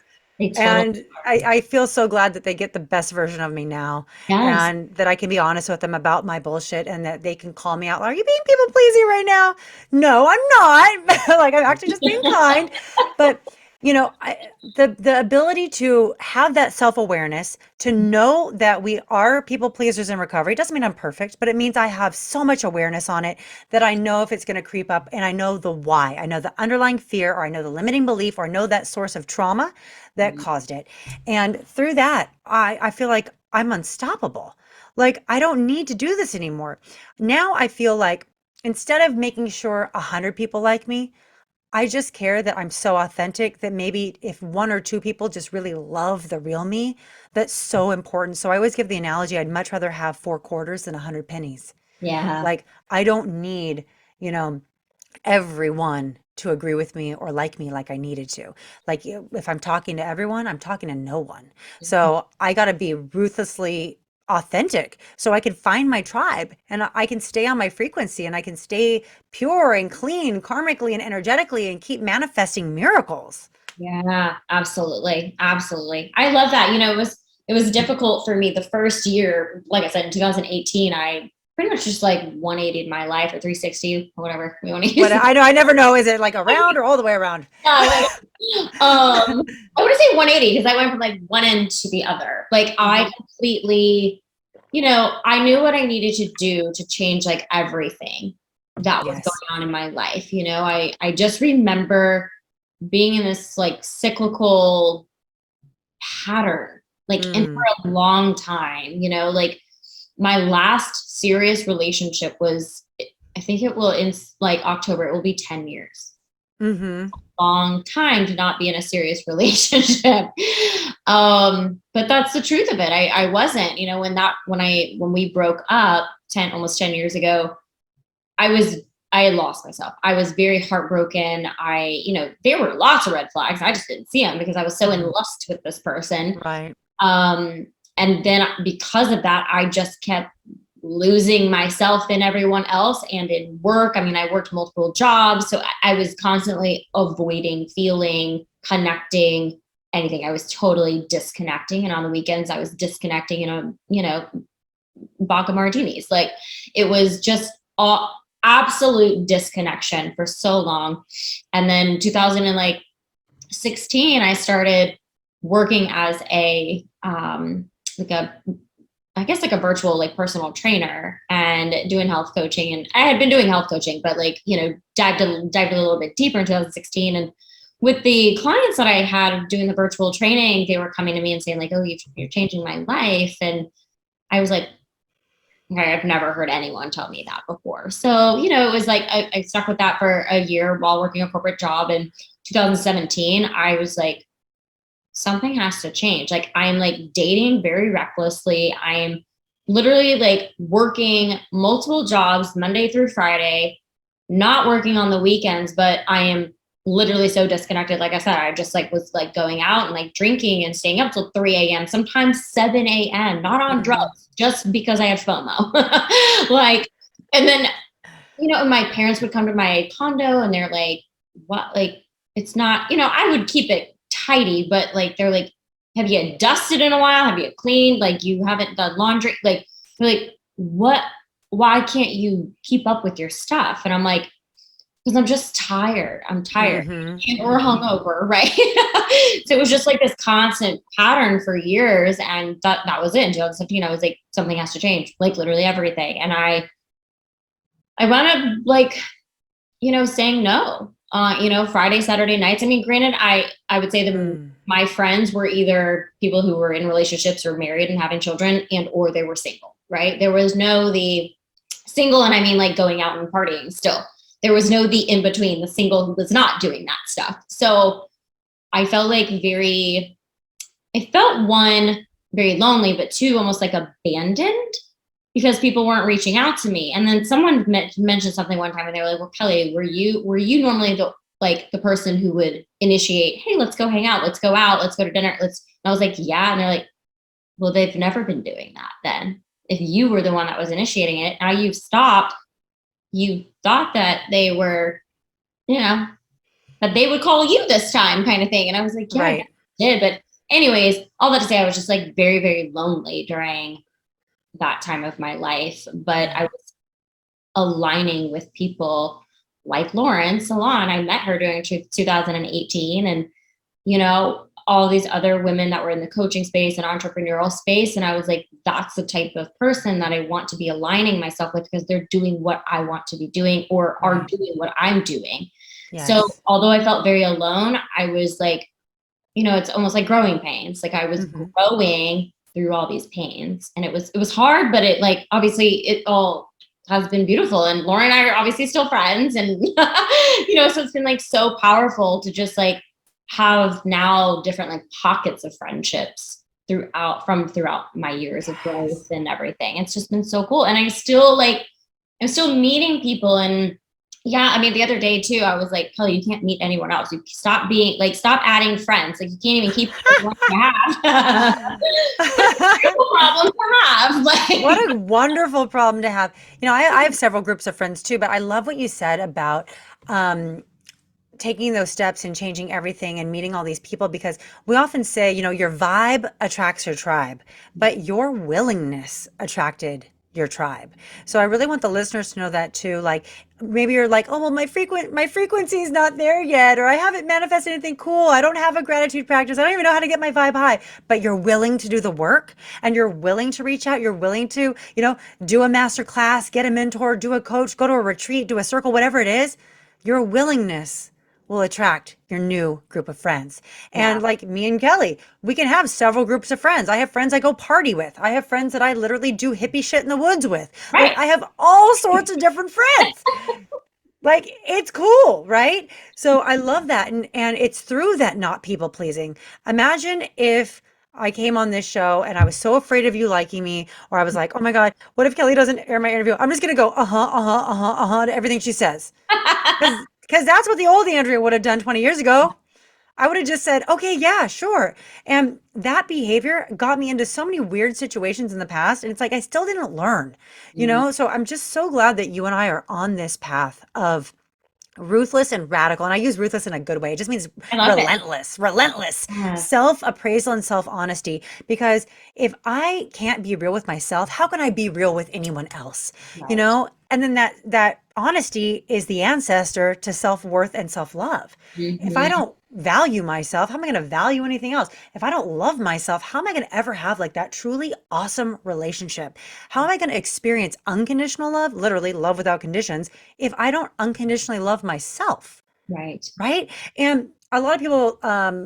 And I feel so glad that they get the best version of me now, and that I can be honest with them about my bullshit and that they can call me out. Are you being people pleasing right now? No, I'm not. Like, I'm actually just being kind. But the ability to have that self-awareness, to know that we are people pleasers in recovery, doesn't mean I'm perfect, but it means I have so much awareness on it that I know if it's going to creep up, and I know the why. I know the underlying fear, or I know the limiting belief, or I know that source of trauma that caused it. And through that, I feel like I'm unstoppable. Like, I don't need to do this anymore. Now I feel like instead of making sure 100 people like me, I just care that I'm so authentic that maybe if one or two people just really love the real me, that's so important. So I always give the analogy, I'd much rather have 4 quarters than 100 pennies. Yeah. Like, I don't need, everyone to agree with me or like me like I needed to. Like, if I'm talking to everyone, I'm talking to no one. So I got to be ruthlessly authentic so I can find my tribe and I can stay on my frequency and I can stay pure and clean karmically and energetically and keep manifesting miracles. Yeah, absolutely. Absolutely. I love that. It was difficult for me the first year. Like I said, in 2018, I pretty much just like 180'd my life, or 360, or whatever we want to use. But I never know. Is it like around or all the way around? I would say 180 because I went from like one end to the other. Like, I completely, I knew what I needed to do to change like everything that was going on in my life. I just remember being in this like cyclical pattern, like in for a long time, like my last serious relationship was, I think it will, in like October, it will be 10 years. Long time to not be in a serious relationship. But that's the truth of it. I wasn't, when we broke up almost 10 years ago, I had lost myself. I was very heartbroken. There were lots of red flags. I just didn't see them because I was so in lust with this person. Right. And then because of that, I just kept losing myself in everyone else and in work. I mean, I worked multiple jobs, so I was constantly avoiding feeling, connecting, anything. I was totally disconnecting. And on the weekends, I was disconnecting vodka martinis. Like, it was just absolute disconnection for so long. And then 2016, I started working as a virtual like personal trainer and doing health coaching. And I had been doing health coaching, but dived a little bit deeper in 2016. And with the clients that I had doing the virtual training, they were coming to me and saying like, oh, you're changing my life. And I was like, I've never heard anyone tell me that before. So, it was like, I stuck with that for a year while working a corporate job. In 2017, I was like, something has to change. Like, I'm like dating very recklessly. I'm literally like working multiple jobs Monday through Friday, not working on the weekends, but I am literally so disconnected. Like I said, I just like was like going out and like drinking and staying up till 3 a.m., sometimes 7 a.m., not on drugs, just because I had FOMO. Like, and then, my parents would come to my condo and they're like, what? Like, it's not, I would keep it tidy, but like, they're like, have you dusted in a while? Have you cleaned? Like, you haven't done laundry? Like, they're like, what? Why can't you keep up with your stuff? And I'm like, because I'm just tired. I'm tired Mm-hmm. and or hungover, right? So it was just like this constant pattern for years. And that was it. In 2017, I was like, something has to change, like literally everything. And I wound up like, saying no. Friday, Saturday nights. I mean, granted, I would say that Mm. my friends were either people who were in relationships or married and having children, and or they were single, right? There was no the single, and I mean like going out and partying still. There was no the in between, the single who was not doing that stuff. So I felt like I felt one, very lonely, but two, almost like abandoned because people weren't reaching out to me. And then someone mentioned something one time, and they were like, "Well, Kelly, were you normally the person who would initiate? Hey, let's go hang out, let's go out, let's go to dinner, let's." And I was like, "Yeah," and they're like, "Well, they've never been doing that. Then if you were the one that was initiating it, now you've stopped. You thought that they were, you know, that they would call you this time, kind of thing." And I was like, "Yeah, I guess Right. I did." But anyways, all that to say, I was just like very, very lonely during that time of my life, but I Yeah. was aligning with people like Lauren Salon. I met her during 2018, and all these other women that were in the coaching space and entrepreneurial space. And I was like, that's the type of person that I want to be aligning myself with, because they're doing what I want to be doing or are Right. doing what I'm doing. So Yes. although I felt very alone, I was like, it's almost like growing pains. Like I was Mm-hmm. growing through all these pains, and it was hard, but it, like, obviously it all has been beautiful. And Lauren and I are obviously still friends, and so it's been like so powerful to just like have now different like pockets of friendships throughout my years of growth Yes. and everything. It's just been so cool. And I'm still meeting people. And yeah, I mean, the other day too, I was like, Kelly, you can't meet anyone else. You stop adding friends. Like you can't even keep the ones you have. What a terrible problem to have. What Like, a wonderful problem to have. I have several groups of friends too, but I love what you said about um, taking those steps and changing everything and meeting all these people, because we often say, your vibe attracts your tribe, but your willingness attracted your tribe. So I really want the listeners to know that too. Like maybe you're like, oh well, my frequency is not there yet, or I haven't manifested anything cool. I don't have a gratitude practice. I don't even know how to get my vibe high. But you're willing to do the work, and you're willing to reach out. You're willing to, do a master class, get a mentor, do a coach, go to a retreat, do a circle, whatever it is. Your willingness will attract your new group of friends. yeah, And like me and Kelly, we can have several groups of friends. I have friends I go party with. I have friends that I literally do hippie shit in the woods with. Like right. I have all sorts of different friends. Like it's cool, right? So I love that. And it's through that not people pleasing. Imagine if I came on this show and I was so afraid of you liking me, or I was like, oh my God, what if Kelly doesn't air my interview? I'm just gonna go to everything she says. Because that's what the old Andrea would have done 20 years ago. I would have just said, okay, yeah, sure. And that behavior got me into so many weird situations in the past. And it's like, I still didn't learn. So I'm just so glad that you and I are on this path of ruthless and radical. And I use ruthless in a good way. It just means I love it. relentless Yeah, self-appraisal and self-honesty. Because if I can't be real with myself, how can I be real with anyone else? You right. know? And then that honesty is the ancestor to self-worth and self-love. If I Hmm. don't value myself, how am I going to value anything else? If I don't love myself, how am I going to ever have like that truly awesome relationship? How am I going to experience unconditional love, literally love without conditions, if I don't unconditionally love myself? Right. Right. And a lot of people,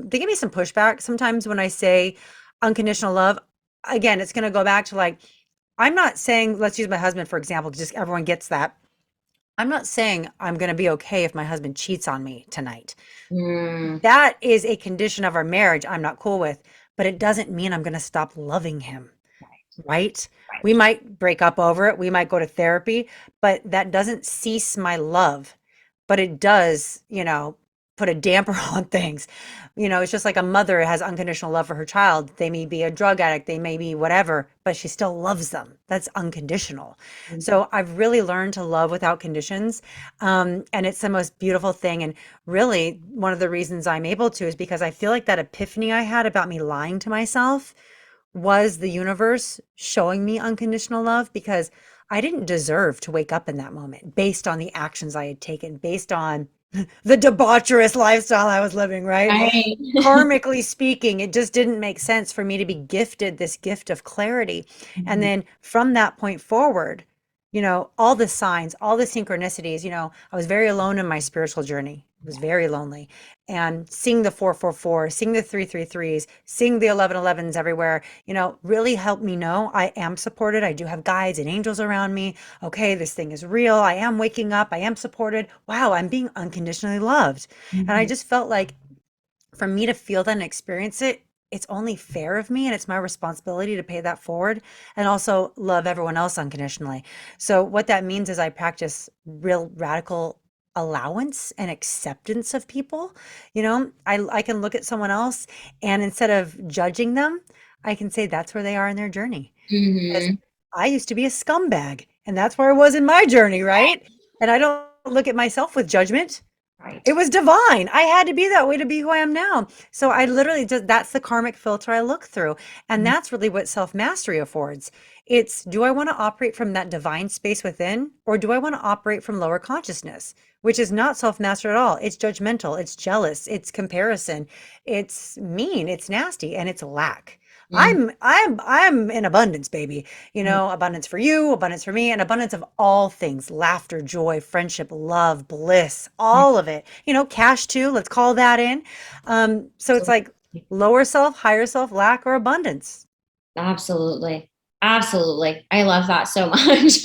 they give me some pushback sometimes when I say unconditional love. Again, it's going to go back to like, I'm not saying, let's use my husband, for example, 'cause just everyone gets that. I'm not saying I'm going to be okay if my husband cheats on me tonight. Mm, That is a condition of our marriage I'm not cool with, but it doesn't mean I'm going to stop loving him, right? We right. might break up over it. We might go to therapy, but that doesn't cease my love. But it does, put a damper on things. It's just like a mother has unconditional love for her child. They may be a drug addict, they may be whatever, but she still loves them. That's unconditional. Mhm. So I've really learned to love without conditions. And it's the most beautiful thing. And really, one of the reasons I'm able to is because I feel like that epiphany I had about me lying to myself was the universe showing me unconditional love, because I didn't deserve to wake up in that moment based on the actions I had taken, based on the debaucherous lifestyle I was living, right? Right. Karmically speaking, it just didn't make sense for me to be gifted this gift of clarity. And Mhm. then from that point forward, all the signs, all the synchronicities, I was very alone in my spiritual journey. It was very lonely. And seeing the 444, seeing the 333s, seeing the 1111s everywhere, really helped me know I am supported. I do have guides and angels around me. Okay, this thing is real. I am waking up. I am supported. Wow, I'm being unconditionally loved. And I Mhm. just felt like for me to feel that and experience it, it's only fair of me and it's my responsibility to pay that forward and also love everyone else unconditionally. So what that means is I practice real radical allowance and acceptance of people. I can look at someone else and instead of judging them, I can say that's where they are in their journey. Because Mhm. I used to be a scumbag and that's where I was in my journey, right? And I don't look at myself with judgment. Right. It was divine. I had to be that way to be who I am now. So I literally just, that's the karmic filter I look through. And Mhm. that's really what self mastery affords. It's, do I want to operate from that divine space within, or do I want to operate from lower consciousness, which is not self master at all? It's judgmental, it's jealous, it's comparison, it's mean, it's nasty, and it's lack. Mhm. I'm in abundance, baby. Abundance for you, abundance for me, and abundance of all things, laughter, joy, friendship, love, bliss, all of it. Cash too, let's call that in. So it's like lower self, higher self, lack, or abundance. Absolutely. Absolutely. I love that so much.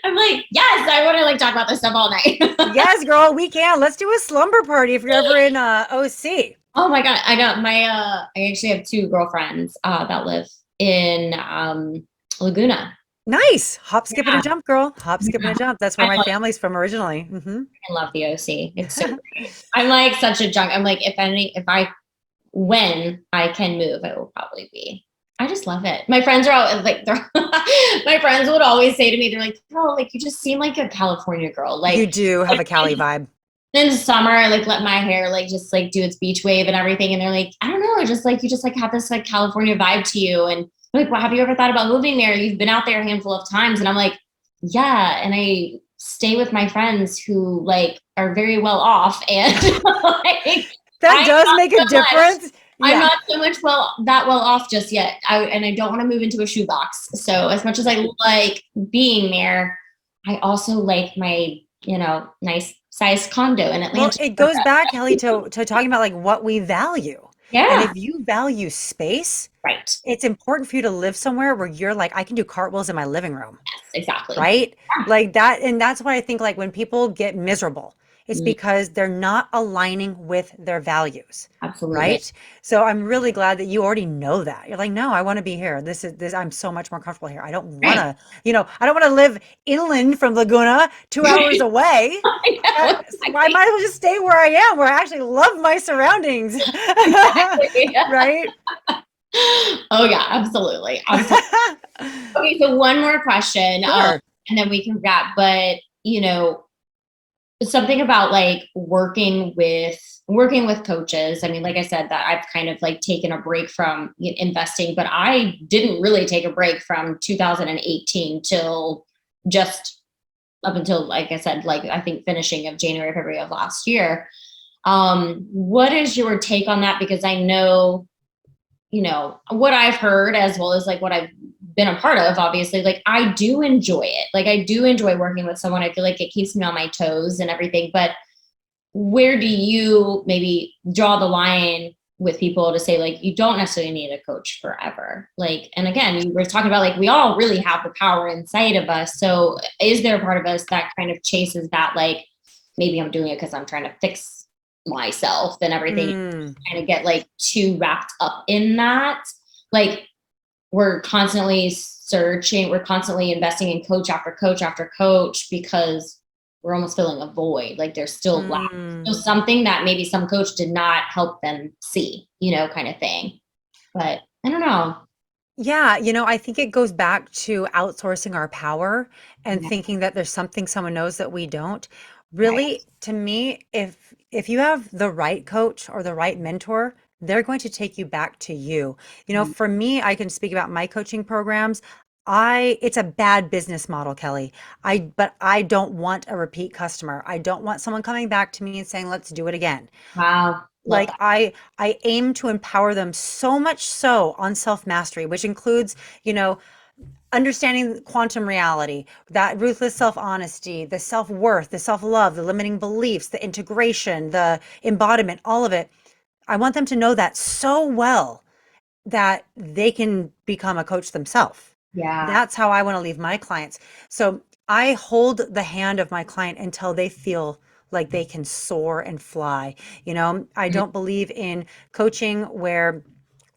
I'm like, yes, I want to like talk about this stuff all night. Yes, girl, we can. Let's do a slumber party if you're ever in OC. Oh my God. I know my I actually have two girlfriends that live in Laguna. Nice. Hop, skip, and a Yeah. jump, girl. Hop, skip, and Yeah. a jump. That's where I my like family's from originally. I love the OC. It's so great. I'm like such a junk. I'm like, when I can move, it will probably be. I just love it. My friends are all like, my friends would always say to me, they're like, "Oh, like you just seem like a California girl." You do have a Cali vibe. In summer, I like let my hair like just like do its beach wave and everything, and they're like, "I don't know, just like you just like have this like California vibe to you." And they're like, "Well, have you ever thought about moving there? You've been out there a handful of times." And I'm like, "Yeah." And I stay with my friends who like are very well off, and like That I'm does not make so a much. difference. I'm Yeah. not so much that well off just yet. I don't want to move into a shoebox. So as much as I like being there, I also like my, nice size condo in Well, Atlanta. it goes back, Kelly, to talking about like what we value. And Yeah, if you value space, right. it's important for you to live somewhere where you're like, I can do cartwheels in my living room. Yes, exactly. Right? Like that. And that's why I think like when people get miserable, it's Mm, because they're not aligning with their values. absolutely. Right. So I'm really glad that you already know that. You're like, no, I want to be here. I'm so much more comfortable here. I don't want Right. to, I don't want to live inland from Laguna 2 hours away. I know, I exactly. might as well just stay where I am, where I actually love my surroundings. Exactly. Right. Oh yeah, absolutely. Absolutely. Okay, so one more question, Sure. and then we can wrap. But something about like working with coaches. I mean, like I said, that I've kind of like taken a break from investing, but I didn't really take a break from 2018 till just up until, like I said, like I think finishing of January, February of last year. What is your take on that? Because I know, what I've heard as well as like what I've been a part of, obviously, like I do enjoy it. Like I do enjoy working with someone. I feel like it keeps me on my toes and everything. But where do you maybe draw the line with people to say like you don't necessarily need a coach forever? Like, and again, you were talking about like we all really have the power inside of us. So is there a part of us that kind of chases that, like maybe I'm doing it because I'm trying to fix myself and everything, Mm. kind of get like too wrapped up in that? Like we're constantly searching, we're constantly investing in coach after coach after coach because we're almost filling a void. Like there's still lack. So Mm. something that maybe some coach did not help them see, kind of thing. But I don't know. Yeah, I think it goes back to outsourcing our power and Yeah, thinking that there's something someone knows that we don't. right. Really, to me, if you have the right coach or the right mentor, they're going to take you back to you. Mm, For me, I can speak about my coaching programs. it's a bad business model, Kelly. But I don't want a repeat customer. I don't want someone coming back to me and saying, let's do it again. Wow. Love Like that. I aim to empower them so much so on self-mastery, which includes, you know, understanding quantum reality, that ruthless self-honesty, the self-worth, the self-love, the limiting beliefs, the integration, the embodiment, all of it. I want them to know that so well that they can become a coach themselves. Yeah. That's how I want to leave my clients. So I hold the hand of my client until they feel like they can soar and fly. You know, I Mm. don't believe in coaching where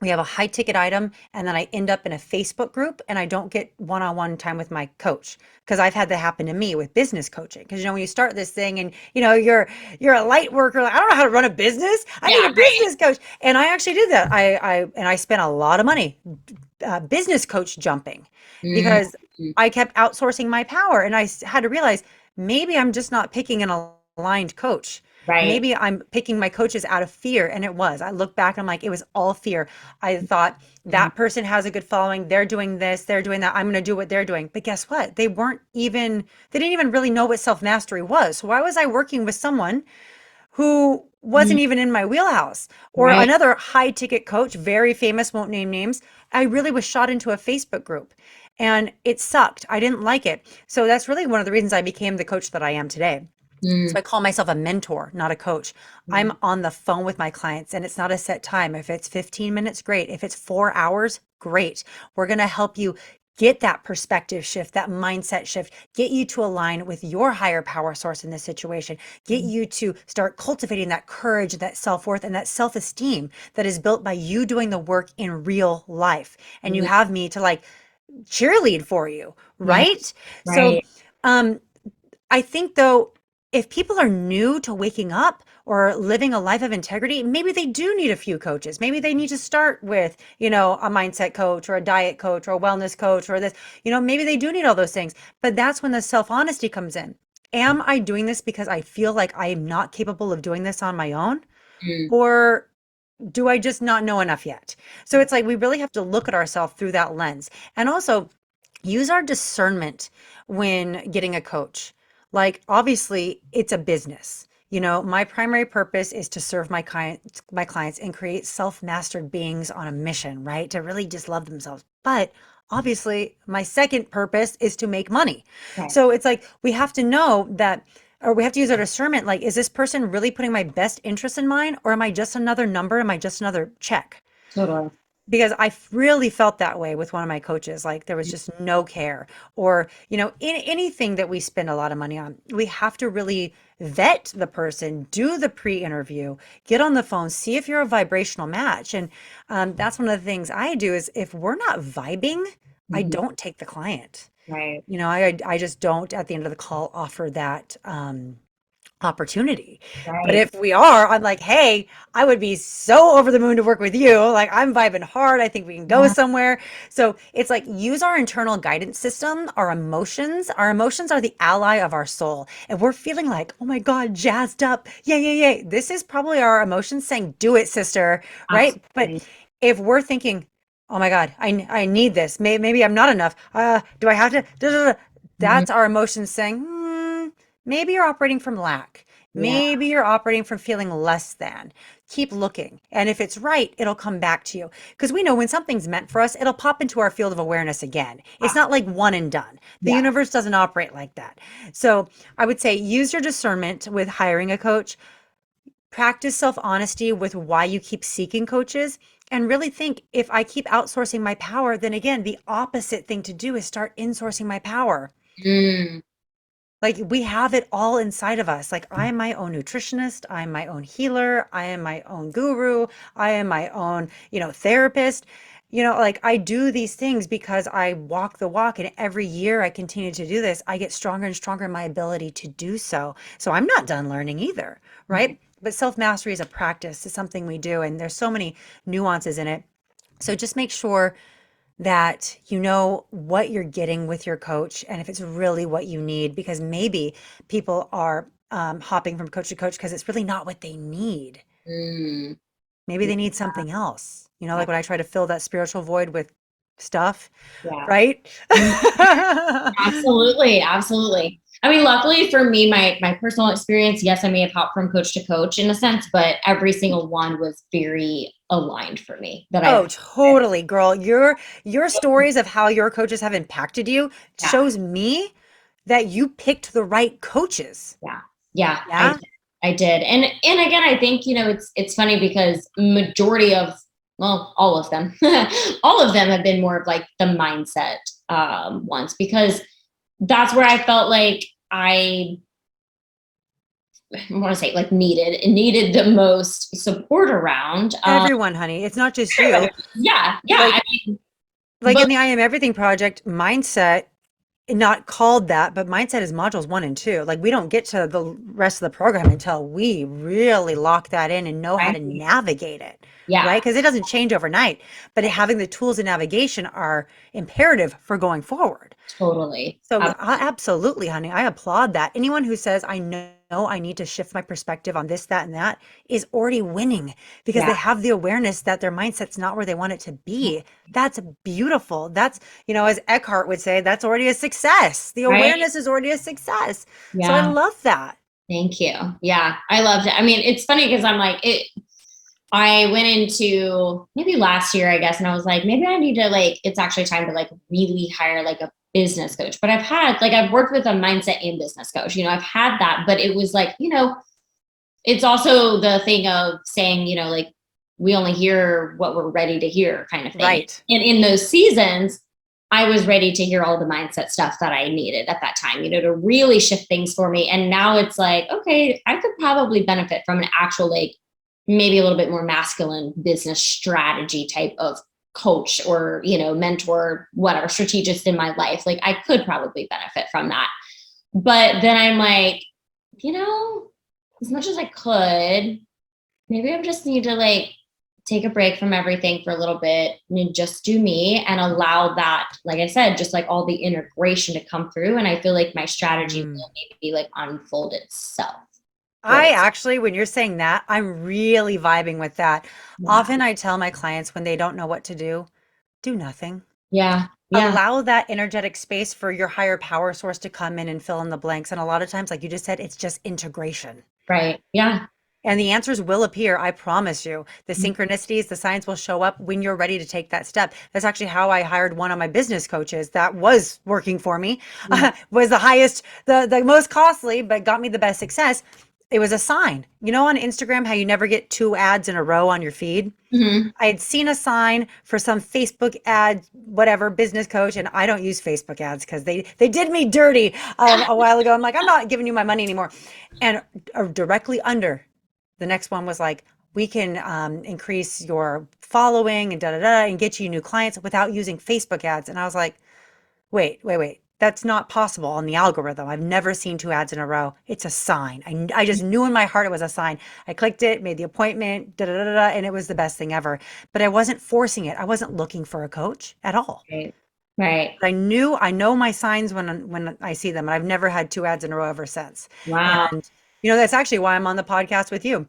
we have a high ticket item and then I end up in a Facebook group and I don't get one-on-one time with my coach, because I've had that happen to me with business coaching. Because you know, when you start this thing and you know you're a light worker, like I don't know how to run a business. I Yeah. need a Right. business coach. And I actually did that. I spent a lot of money business coach jumping Mm. because I kept outsourcing my power and had to realize maybe I'm just not picking an aligned coach. Right. Maybe I'm picking my coaches out of fear. And it was. I look back, I'm like, it was all fear. I thought Mm. that person has a good following. They're doing this, they're doing that. I'm going to do what they're doing. But guess what? They didn't even really know what self mastery was. So why was I working with someone who Mm. wasn't even in my wheelhouse? Or Right. another high ticket coach, very famous, won't name names. I really was shot into a Facebook group and it sucked. I didn't like it. So that's really one of the reasons I became the coach that I am today. So Mm. I call myself a mentor, not a coach. I'm Mm. on the phone with my clients and it's not a set time. If it's 15 minutes, great. If it's 4 hours, great. We're going to help you get that perspective shift, that mindset shift, get you to align with your higher power source in this situation, get you to start cultivating that courage, that self-worth, and that self-esteem that is built by you doing the work in real life. And you Mm. have me to like cheerlead for you, Mm. right? So, Right. um, I think though, if people are new to waking up or living a life of integrity, maybe they do need a few coaches. Maybe they need to start with, you know, a mindset coach or a diet coach or a wellness coach or this, you know, maybe they do need all those things. But that's when the self-honesty comes in. Am I doing this because I feel like I am not capable of doing this on my own? Mm. Or do I just not know enough yet? So it's like we really have to look at ourselves through that lens and also use our discernment when getting a coach. Like obviously it's a business. You know, my primary purpose is to serve my clients and create self-mastered beings on a mission, right? To really just love themselves. But obviously my second purpose is to make money. Right. So it's like we have to know that, or we have to use our discernment. Like, is this person really putting my best interest in mind? Or am I just another number? Am I just another check? Totally. Because I really felt that way with one of my coaches. Like there was just no care. Or, you know, in anything that we spend a lot of money on, we have to really vet the person, do the pre-interview, get on the phone, see if you're a vibrational match. And that's one of the things I do is if we're not vibing, I Mhm. don't take the client. Right. You know, I just don't at the end of the call offer that opportunity. But Right. if we are, I'm like, hey, I would be so over the moon to work with you. Like I'm vibing hard. I think we can go Yeah. somewhere. So it's like use our internal guidance system, our emotions. Our emotions are the ally of our soul. And we're feeling like, oh my God, jazzed up. Yeah, yeah, yeah. This is probably our emotions saying, do it, sister. Right. But Absolutely. if we're thinking, oh my God, I need this. Maybe I'm not enough. Do I have to? Da, da, da. Mhm. That's our emotions saying, maybe you're operating from lack. Yeah. Maybe you're operating from feeling less than. Keep looking. And if it's right, it'll come back to you. Because we know when something's meant for us, it'll pop into our field of awareness again. It's not like one and done. The Yeah. universe doesn't operate like that. So I would say use your discernment with hiring a coach, practice self honesty with why you keep seeking coaches, and really think if I keep outsourcing my power, then again, the opposite thing to do is start insourcing my power. Mm. Like we have it all inside of us. Like I am my own nutritionist, I am my own healer, I am my own guru, I am my own, you know, therapist. You know, like I do these things because I walk the walk and every year I continue to do this, I get stronger and stronger in my ability to do so. So I'm not done learning either, Right. right? But self-mastery is a practice, it's something we do and there's so many nuances in it. So just make sure that you know what you're getting with your coach and if it's really what you need, because maybe people are hopping from coach to coach because it's really not what they need. Mm. Maybe they need something else. You know, Yeah. like when I try to fill that spiritual void with stuff, Yeah. right? Absolutely. Absolutely. I mean, luckily for me, my personal experience, yes, I may have hopped from coach to coach in a sense, but every single one was very aligned for me that Oh, I, totally, girl. Your stories of how your coaches have impacted you yeah, shows me that you picked the right coaches. yeah, yeah, Yeah? I did. And again, I think, it's funny because majority of, well, all of them, all of them have been more of like the mindset ones, because that's where I felt like I want to say like needed the most support around. Everyone, honey. It's not just you. Yeah, yeah. Like I mean, like but in the I Am Everything project, mindset, not called that, but mindset is modules 1 and 2. Like we don't get to the rest of the program until we really lock that in and know how right, to navigate it, yeah, right? Because it doesn't change overnight, but having the tools of navigation are imperative for going forward. totally. So absolutely, honey, I applaud that. Anyone who says, I know I need to shift my perspective on this, that, and that is already winning because Yeah, they have the awareness that their mindset's not where they want it to be. That's beautiful. That's, as Eckhart would say, that's already a success. The right. awareness is already a success. So I Yeah, love that. thank you. Yeah, I loved it. I mean, it's funny because I'm like it. I went into maybe last year, I guess, and I was like, maybe I need to like. It's actually time to like really hire like a business coach. But I've worked with a mindset and business coach. I've had that, but it was like, it's also the thing of saying, like we only hear what we're ready to hear kind of thing. Right. And in those seasons, I was ready to hear all the mindset stuff that I needed at that time, to really shift things for me. And now it's like, okay, I could probably benefit from an actual, like, maybe a little bit more masculine business strategy type of coach or, mentor, whatever, strategist in my life. Like I could probably benefit from that. But then I'm like, you know, as much as I could, maybe I just need to like take a break from everything for a little bit and just do me and allow that, like I said, just like all the integration to come through. And I feel like my strategy Mm. will maybe like unfold itself. I actually, when you're saying that, I'm really vibing with that. Yeah. Often I tell my clients when they don't know what to do nothing. Yeah. Yeah. Allow that energetic space for your higher power source to come in and fill in the blanks. And a lot of times, like you just said, it's just integration. Right. Yeah. And the answers will appear, I promise you. The synchronicities, the signs will show up when you're ready to take that step. That's actually how I hired one of my business coaches that was working for me, was the highest, the most costly, but got me the best success. It was a sign. On Instagram, how you never get 2 ads in a row on your feed? Mm-hmm. I had seen a sign for some Facebook ad, whatever, business coach, and I don't use Facebook ads because they did me dirty a while ago. I'm like, I'm not giving you my money anymore. And directly under, the next one was like, we can increase your following and da da da and get you new clients without using Facebook ads. And I was like, wait. That's not possible on the algorithm. I've never seen 2 ads in a row. It's a sign. I just knew in my heart it was a sign. I clicked it, made the appointment, da da da da, and it was the best thing ever. But I wasn't forcing it. I wasn't looking for a coach at all. Right. Right. But I know my signs when I see them. And I've never had 2 ads in a row ever since. Wow. And that's actually why I'm on the podcast with you.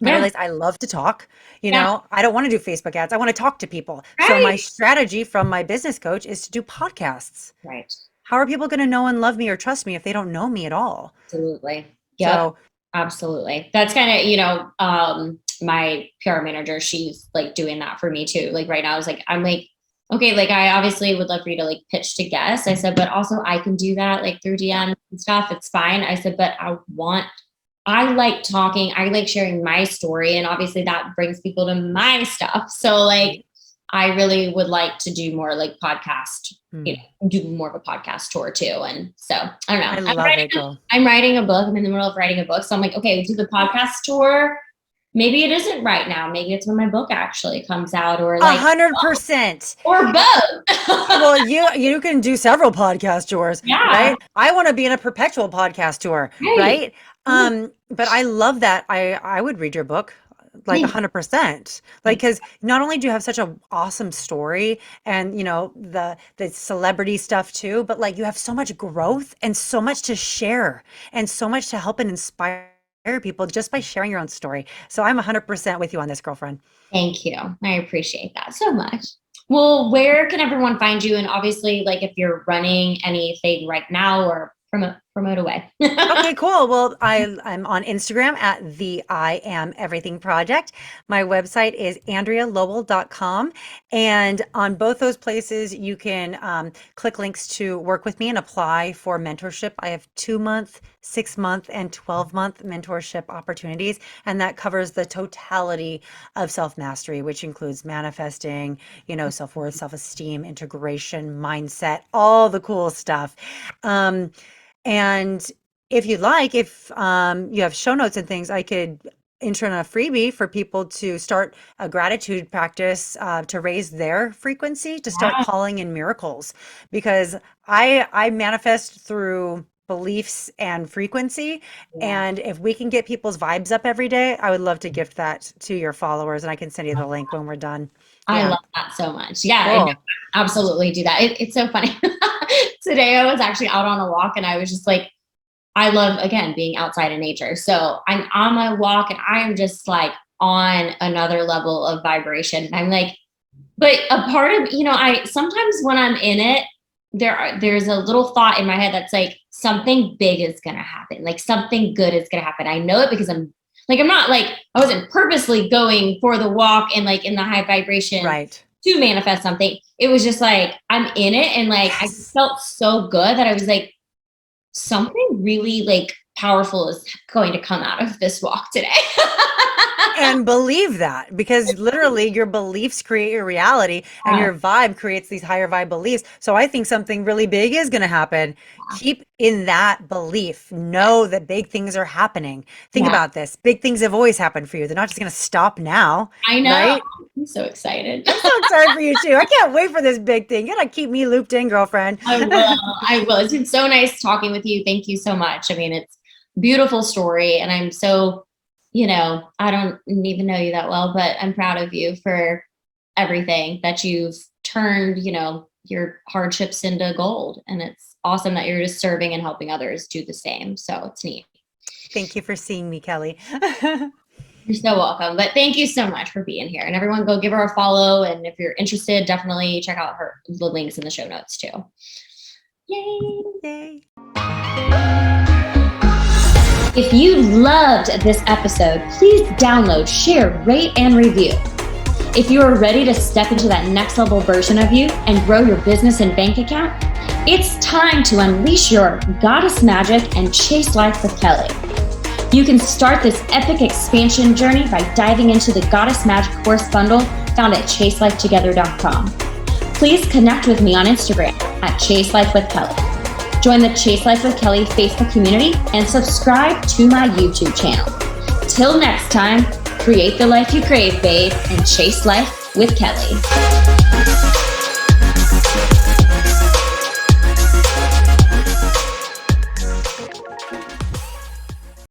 I Yeah. realized I love to talk. Yeah. I don't want to do Facebook ads. I want to talk to people. So my Right. strategy from my business coach is to do podcasts. Right. How are people going to know and love me or trust me if they don't know me at all? Absolutely. Yep. So, Absolutely. That's kind of, my PR manager, she's like doing that for me too. Like right now, I'm like, okay, like I obviously would love for you to like pitch to guests. I said, but also I can do that like through DM and stuff. It's fine. I said, but I like talking. I like sharing my story. And obviously that brings people to my stuff. So like, I really would like to do more like podcast, do more of a podcast tour too. And so I don't know. I love it, girl. I'm writing a book. I'm in the middle of writing a book. So I'm like, okay, do the podcast tour. Maybe it isn't right now. Maybe it's when my book actually comes out, or like 100%. or both. Well, you can do several podcast tours, Yeah. right? I want to be in a perpetual podcast tour, right? But I love that. I would read your book like 100%. Like, because not only do you have such an awesome story and the celebrity stuff too, but like you have so much growth and so much to share and so much to help and inspire people just by sharing your own story. So I'm 100% with you on this, girlfriend. Thank you. I appreciate that so much. Well, where can everyone find you? And obviously, like if you're running anything right now or promote away. Okay, cool. Well, I'm on Instagram at the I Am Everything Project. My website is AndreaLowell.com. And on both those places, you can click links to work with me and apply for mentorship. I have 2-month, 6-month, and 12-month mentorship opportunities. And that covers the totality of self-mastery, which includes manifesting, self-worth, self-esteem, integration, mindset, all the cool stuff. And if you'd like, if you have show notes and things, I could intro a freebie for people to start a gratitude practice to raise their frequency, to start Yeah. calling in miracles. Because I manifest through beliefs and frequency. Yeah. And if we can get people's vibes up every day, I would love to gift that to your followers. And I can send you the link when we're done. I Yeah. love that so much. Yeah, I Cool. absolutely do that. It's so funny. Today I was actually out on a walk and I was just like, I love, again, being outside in nature. So I'm on my walk and I'm just like on another level of vibration. I'm like, but a part of, I sometimes when I'm in it, there's a little thought in my head that's like something big is going to happen. Like something good is going to happen. I know it because I'm not like, I wasn't purposely going for the walk and like in the high vibration Right. to manifest something. It was just like, I'm in it. And like, I felt so good that I was like, something really like powerful is going to come out of this walk today. And believe that, because literally your beliefs create your reality and your vibe creates these higher vibe beliefs. So I think something really big is going to happen. Keep in that belief. Know that big things are happening. Think about this. Big things have always happened for you. They're not just going to stop now. I know. Right? I'm so excited. I'm so excited for you too. I can't wait for this big thing. You got to keep me looped in, girlfriend. I will. It's been so nice talking with you. Thank you so much. I mean, it's a beautiful story and I'm so, I don't even know you that well, but I'm proud of you for everything that you've turned, your hardships into gold. And it's awesome that you're just serving and helping others do the same. So it's neat. Thank you for seeing me, Kelly. You're so welcome. But thank you so much for being here. And everyone go give her a follow. And if you're interested, definitely check out the links in the show notes too. Yay. Yay. If you loved this episode, please download, share, rate, and review. If you are ready to step into that next level version of you and grow your business and bank account, it's time to unleash your goddess magic and chase life with Kelly. You can start this epic expansion journey by diving into the Goddess Magic course bundle found at chaselifetogether.com. Please connect with me on Instagram at chaselifewithkelly. Join the Chase Life with Kelly Facebook community and subscribe to my YouTube channel. Till next time, create the life you crave, babe, and chase life with Kelly.